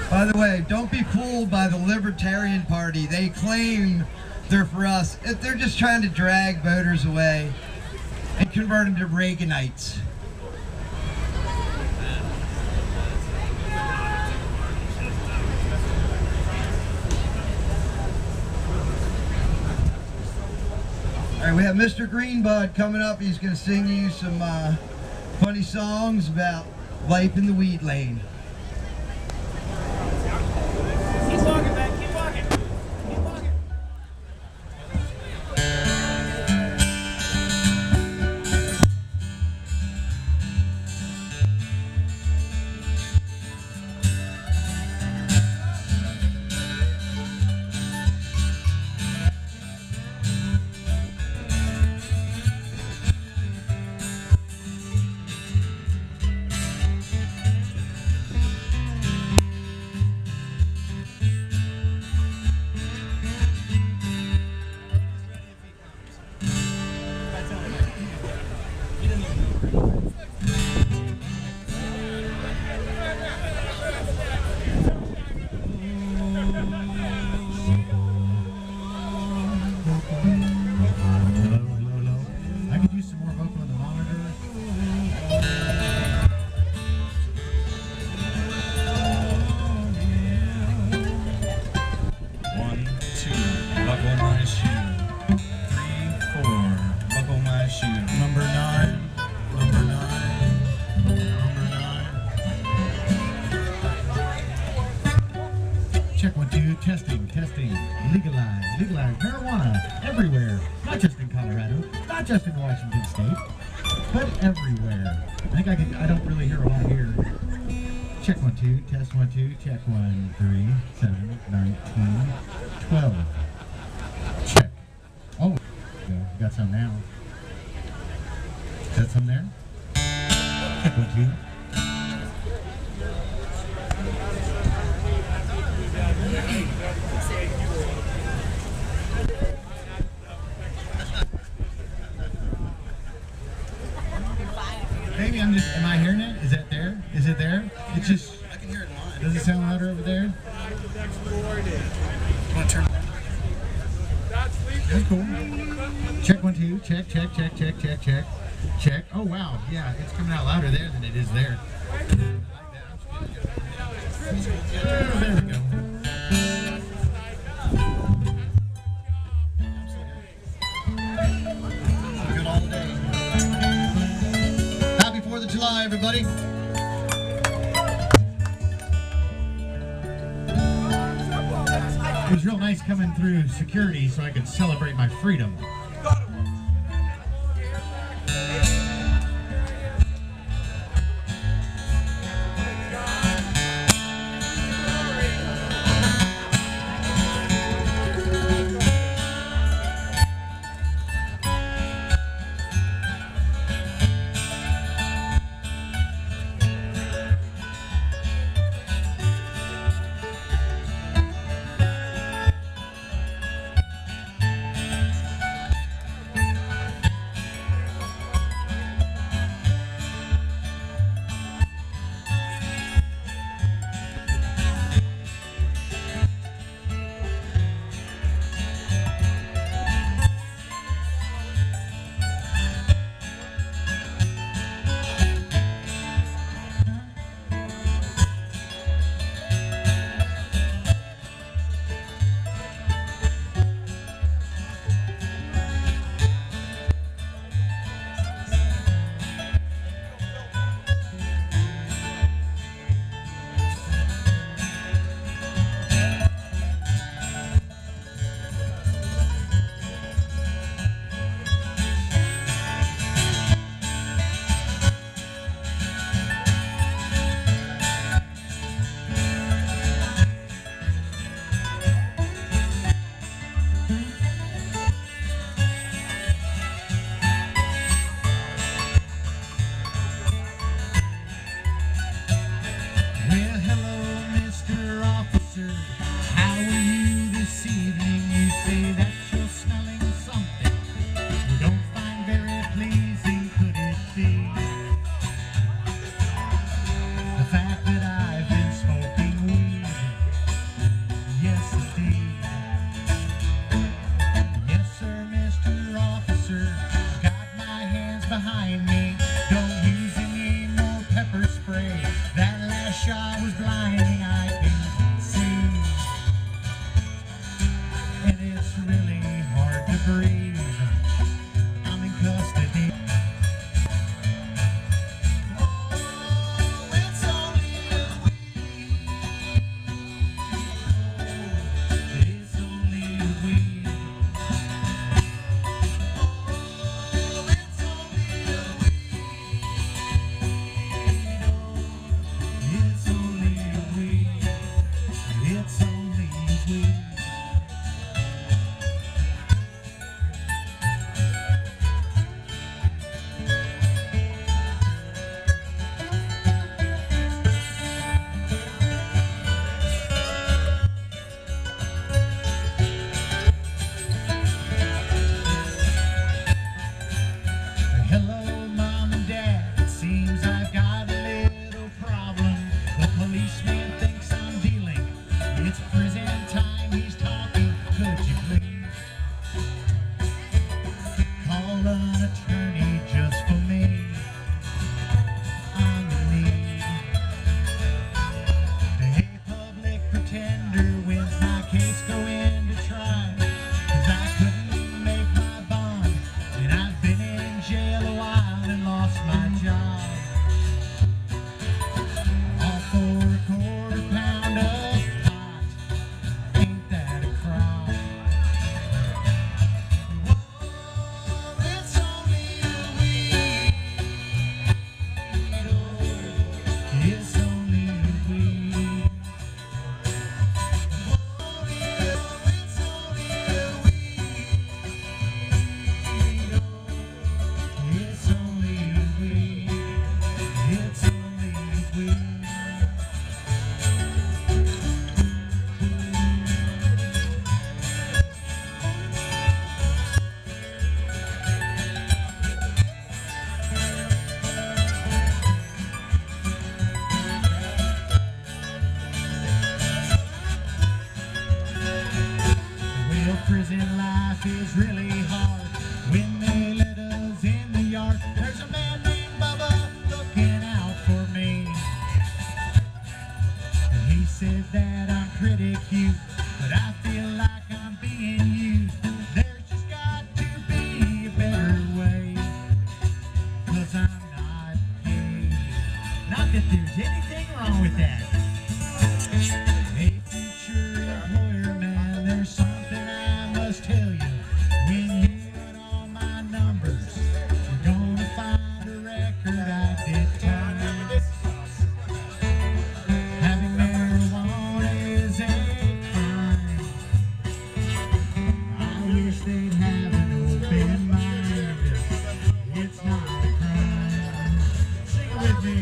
F: By the way, don't be fooled by the Libertarian Party. They claim they're for us. They're just trying to drag voters away and convert them to Reaganites. All right, we have Mr. Greenbud coming up. He's going to sing you some funny songs about life in the weed lane. Check 1 2, testing. Legalize marijuana everywhere. Not just in Colorado, not just in Washington State, but everywhere. I don't really hear a lot here. Check 1 2, test 1 2, check 1 3 7 19 12. Check. Oh, we got some now. Is that some there? Check 1 2. Maybe am I hearing it? Is that there? Is it there? It's just, I can hear it live. Does it sound louder over there? You want to turn it down? That's cool. Check 1 2, check. Oh wow, yeah, it's coming out louder there than it is there. Oh, there we go. Good all day. Happy 4th of July, everybody. It was real nice coming through security so I could celebrate my freedom.
K: hands behind me. Don't use any more pepper spray. That last shot was blinding, I can see. And it's really hard to breathe. I'm in custody. Prison life is really hard. When they let us in the yard, there's a man named Bubba looking out for me. And he said that I'm pretty cute, but I feel like I'm being used. There's just got to be a better way, 'cause I'm not gay. Not that there's anything wrong with that. Hey, future employer man, there's something I must tell you. When you run all my numbers, you're gonna find a record I did time. Having marijuana is a crime. I wish they'd have an open mind. It's not a crime. Sing it with me.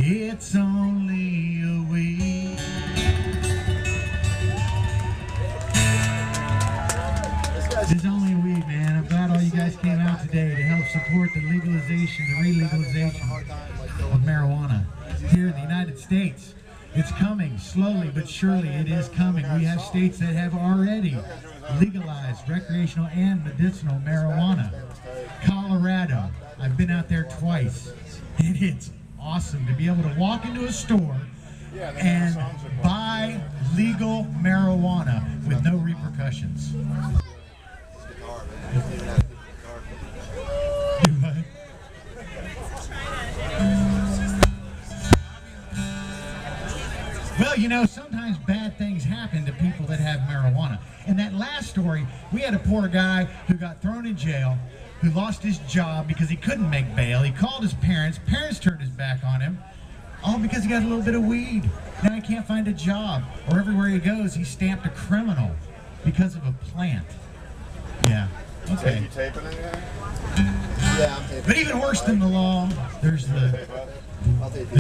K: It's only a week. It's only a week, man. I'm glad all you guys came out today to help support the legalization, the re-legalization of marijuana here in the United States. It's coming, slowly but surely it is coming. We have states that have already legalized recreational and medicinal marijuana. Colorado, I've been out there twice, and it's awesome to be able to walk into a store and buy legal marijuana with no repercussions.
F: know, sometimes bad things happen to people that have marijuana. In that last story, we had a poor guy who got thrown in jail, who lost his job because he couldn't make bail. He called his parents. Parents turned his back on him, all because he got a little bit of weed. Now he can't find a job, or everywhere he goes, he's stamped a criminal because of a plant. Yeah. Okay.
I: You taping it here?
F: Yeah, I'm taping. But even worse than the law, there's the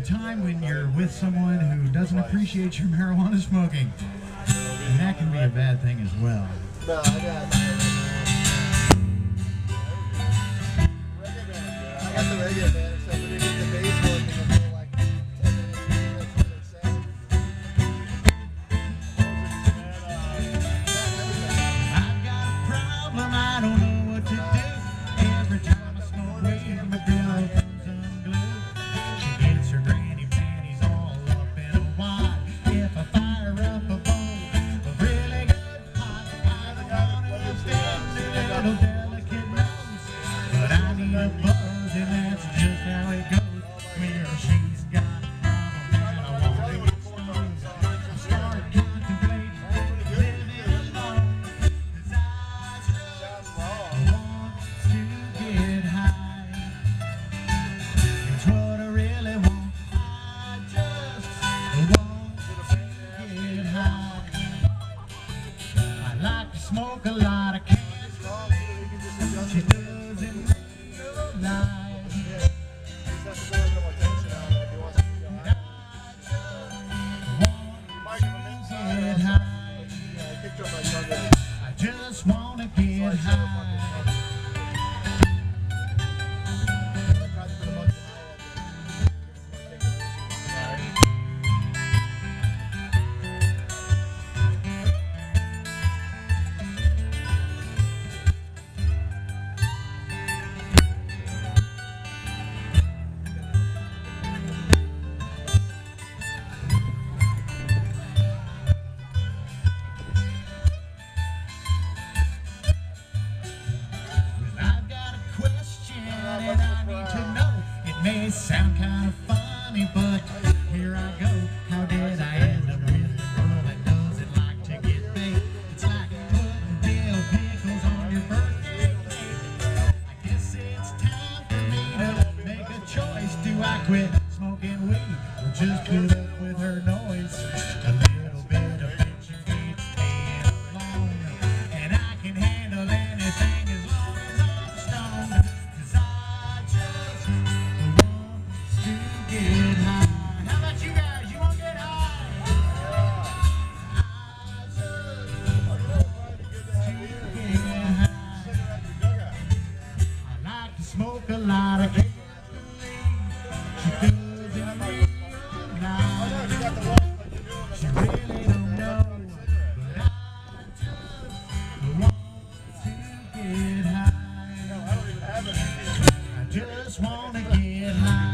F: time when you're with someone who doesn't appreciate your marijuana smoking. And that can be a bad thing as well.
I: No, I got the radio band, except we didn't get the bass working until like 10 minutes. That's what
F: I've got a problem, I don't know what to do. Every time I smoke weed, my girl comes unglued. She gets her granny panties all up in a wad. If I fire up a bowl of really good hot, I don't want to offend her little delicate nose. But I need a buzz, and that's just how it goes. Well, she's got a problem, and I want to get stoned. I start contemplating living alone, 'cause I just want to get high. It's what I really want. I just want to get high. I like to smoke a lot of cans. She doesn't realize. I just want to get high. May sound kind of funny, but here I go. How did I end up with a girl that doesn't like to get baked? It's like putting dill pickles on your birthday cake. I guess it's time for me to make a choice. Do I quit smoking weed or just put up with her noise? A little bit of bitching keeps me alone, and I can handle anything as long as I'm stoned. 'Cause I just get high. How about you guys? You want to get high? I just want to get high. I like to smoke a lot of gasoline. She doesn't realize. She really don't know. But I just want to get high.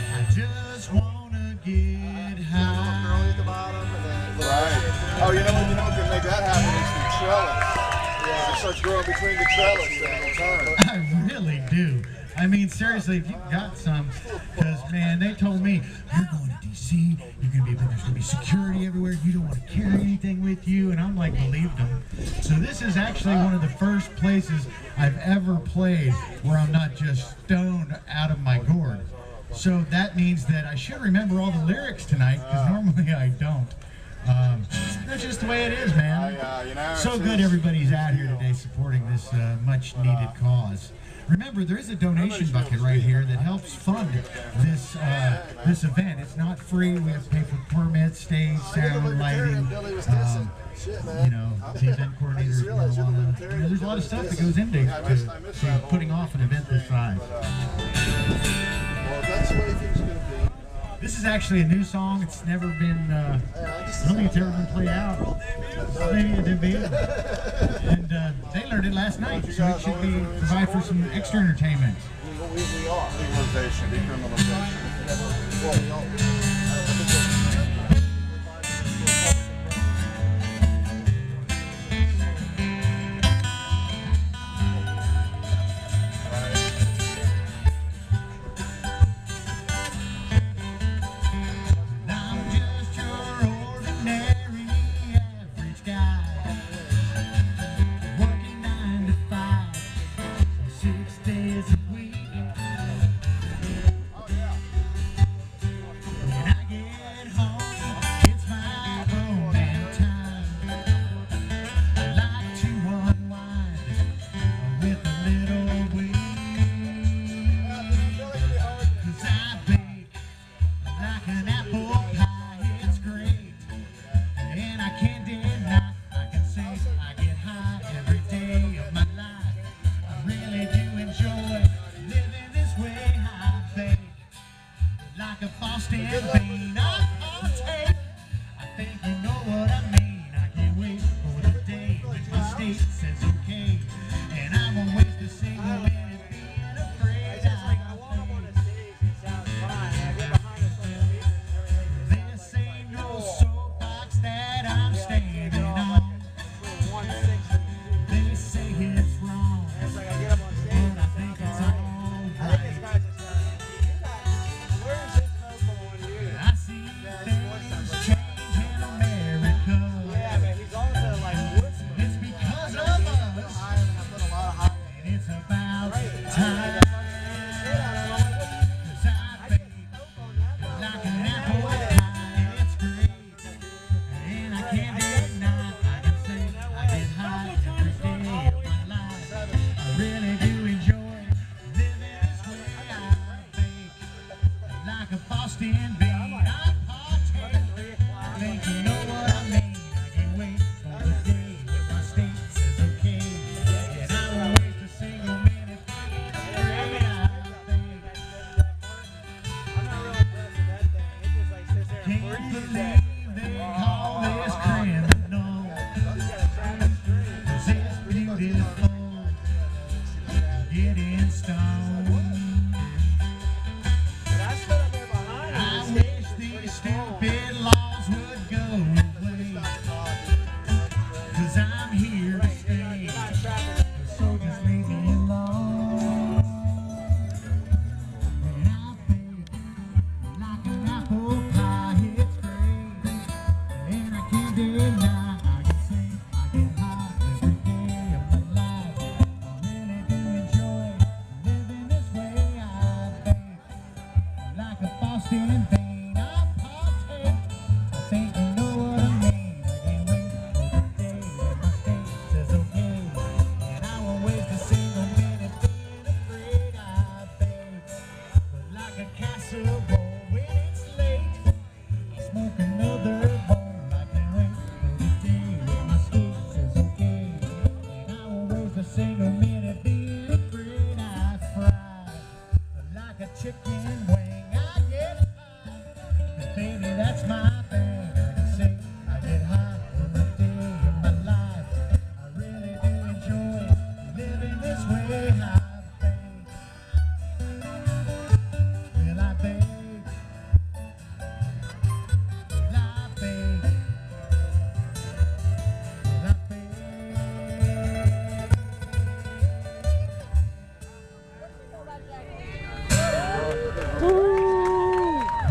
F: I just want to get high.
I: Oh, you know what can make that happen is some trellis. Yeah. starts growing between the trellis and the turn.
F: I really do. I mean, seriously, if you've got some, because, man, they told me, you're going to D.C., there's going to be security everywhere, you don't want to carry anything with you, and I'm like, believed them. So this is actually one of the first places I've ever played where I'm not just stoned out of my gourd. So that means that I should remember all the lyrics tonight, because normally I don't. That's just the way it is, man. So good everybody's out here today supporting this much-needed cause. Remember, there is a donation bucket right here that helps fund this this event. It's not free. We have to pay for permits, stage, sound, lighting, you know, the event coordinators, marijuana. You know, there's a lot of stuff that goes into to putting off an event this size.
I: Well, that's the way things are going to be.
F: This is actually a new song. It's never been, I don't think it's ever been played out. Maybe it did be. And they learned it last night, so it should provide for some extra entertainment.
I: We are. Legalization, decriminalization. Well, we all.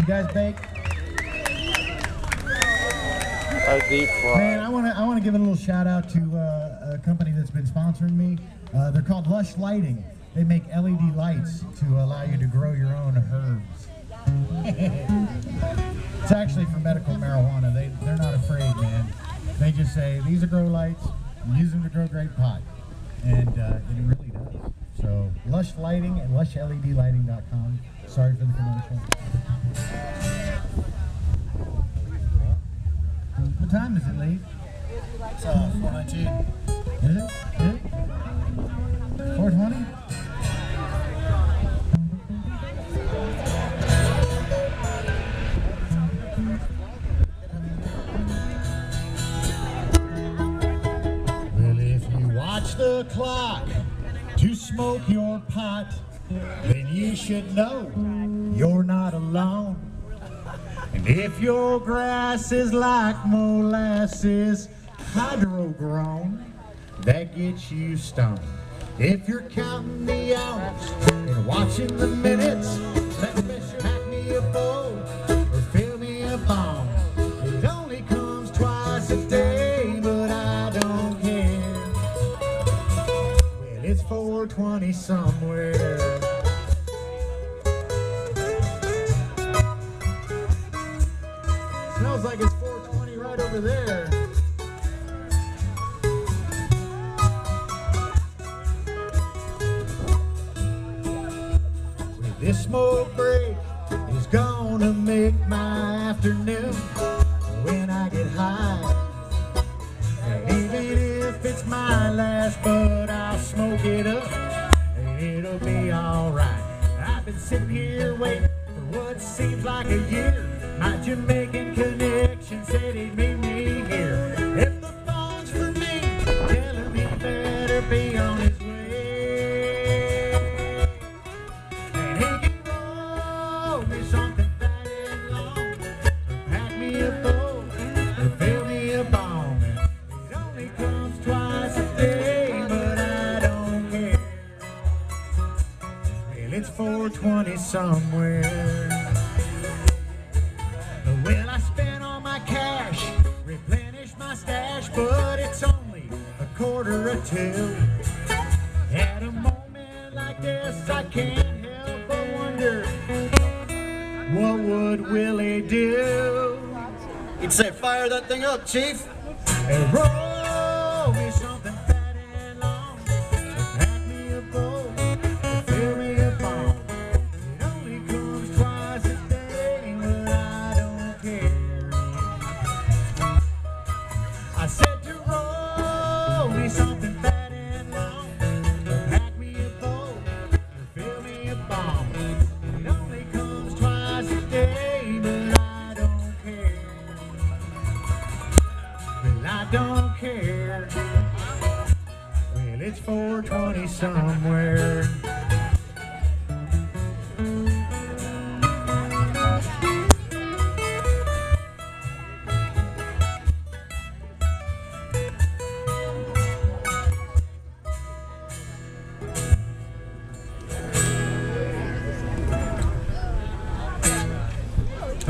F: guys bake?
A: Deep fry.
F: Man, I want to give a little shout out to a company that's been sponsoring me. They're called Lush Lighting. They make LED lights to allow you to grow your own herbs. It's actually for medical marijuana. They're not afraid, man. They just say, these are grow lights, use them to grow great pot. And it really does. So, Lush Lighting and lushledlighting.com. Sorry for the commercial. What time is it, Lee?
L: It's 4:19.
F: Is it? 4:20? Well, if you watch the clock to smoke your pot, then you should know you're not alone. And if your grass is like molasses, hydro-grown, that gets you stoned. If you're counting the hours and watching the minutes, let me pack me a bowl or fill me a bomb. It only comes twice a day, but I don't care. Well, it's 4:20 somewhere. Smells like it's 4:20 right over there. This smoke break is gonna make my afternoon when I get high. And even if it's my last bud, I'll smoke it up and it'll be alright. I've been sitting here waiting for what seems like a year. My Jamaican connection said he'd meet me here. If the phone's for me, tell him he better be on his way. And he can roll me something fat and long, or pack me a bowl, or fill me a bomb. It only comes twice a day, but I don't care. Well, it's 4:20 somewhere. Well, I spent all my cash, replenished my stash, but it's only 1:45. At a moment like this, I can't help but wonder, what would Willie do?
L: He'd say, fire that thing up, Chief.
F: And roll me something fat and long, pack me a bowl, fill me a bomb. It only comes twice a day, but I don't care. I said to roll me something fat and long, pack me a bowl, fill me a bomb. It only comes twice a day, but I don't care. Well, I don't care. Well, it's 4:20 somewhere.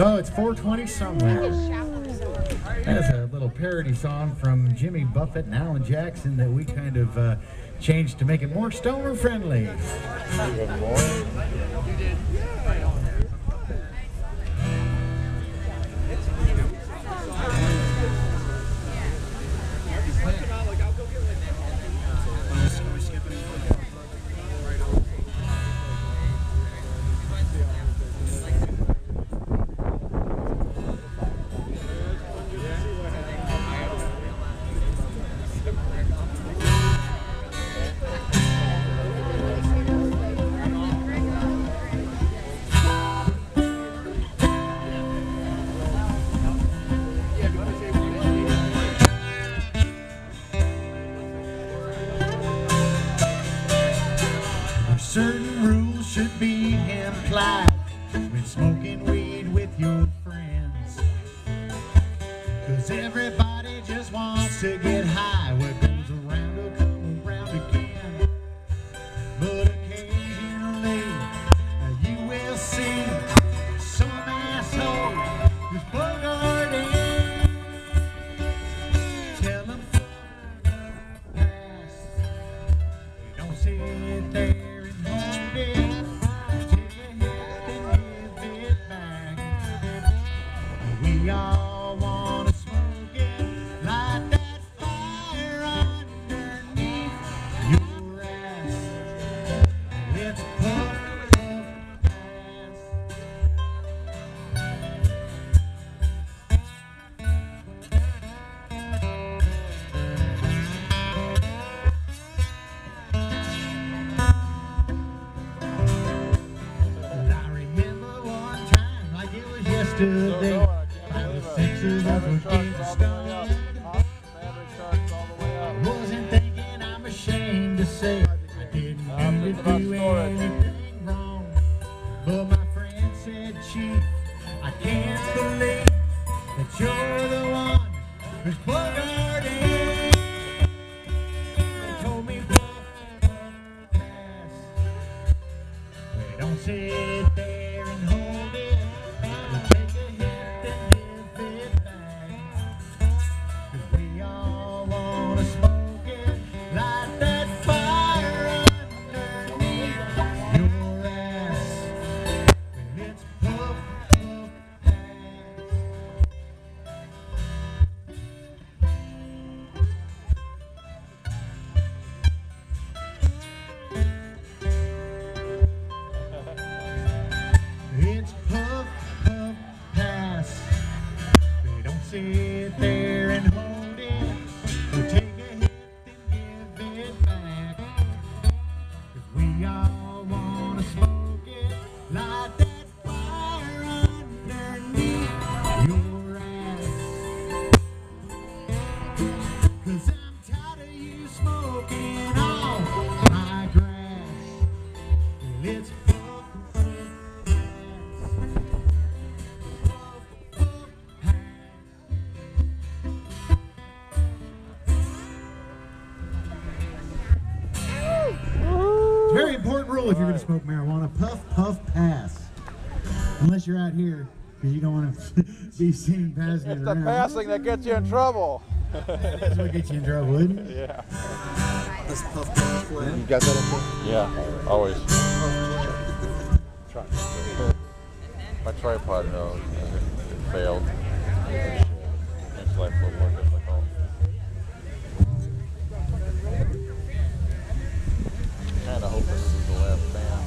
F: Oh, it's 4:20 somewhere. That's a little parody song from Jimmy Buffett and Alan Jackson that we kind of changed to make it more stoner friendly.
K: stood there. The sensors were getting stoned. I wasn't thinking, I'm ashamed to say I didn't mean to do anything wrong. But my friend said, Chief, I can't believe that you're the one who's bogarting. They told me, pass. They don't sit there and hold it. We'll take a hit and give it back. 'Cause we all wanna smoke it, light that fire underneath your ass. When it's puff, puff, pass. It's puff, puff, pass. They don't sit there and hold it. We'll take a hit and give it back. 'Cause we all wanna smoke it, light that fire underneath your ass. 'Cause I'm tired of you smoking all my grass. Well, it's puff, puff, pass. Puff, puff, pass. Very important rule if you're going to smoke marijuana. Puff, puff, pass. Unless you're out here because you don't want to be seen passing it
A: It's the
K: around.
A: passing that gets you in trouble.
K: That's what gets you in trouble, isn't it?
A: Yeah.
L: This puff puff flag.
A: You got that up there? Yeah, always. My tripod knows. It failed. Makes life a little more difficult. Kind of hoping this is the last band.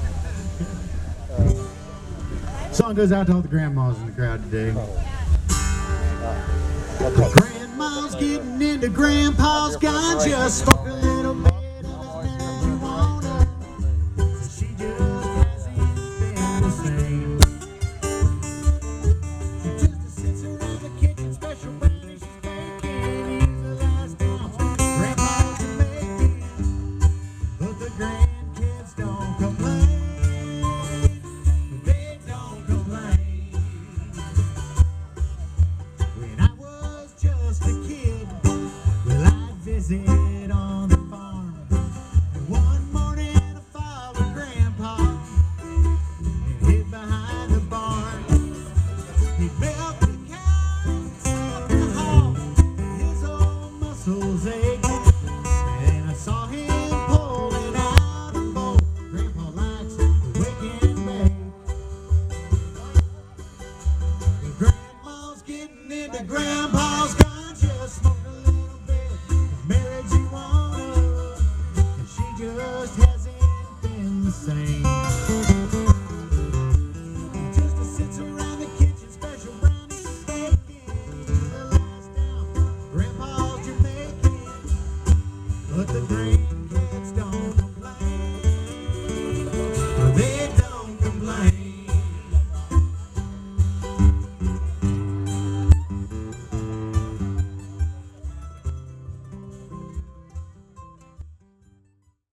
K: Song goes out to all the grandmas in the crowd today. Grandma's getting into grandpa's ganja. Smoke a little bit of marijuana. She just hasn't been the same. She just sits around the kitchen, special brownies she's baking. He's the last ounce. Grandma's a making, but the grandkids don't complain. They don't complain. When I was just a kid, well, I'd visit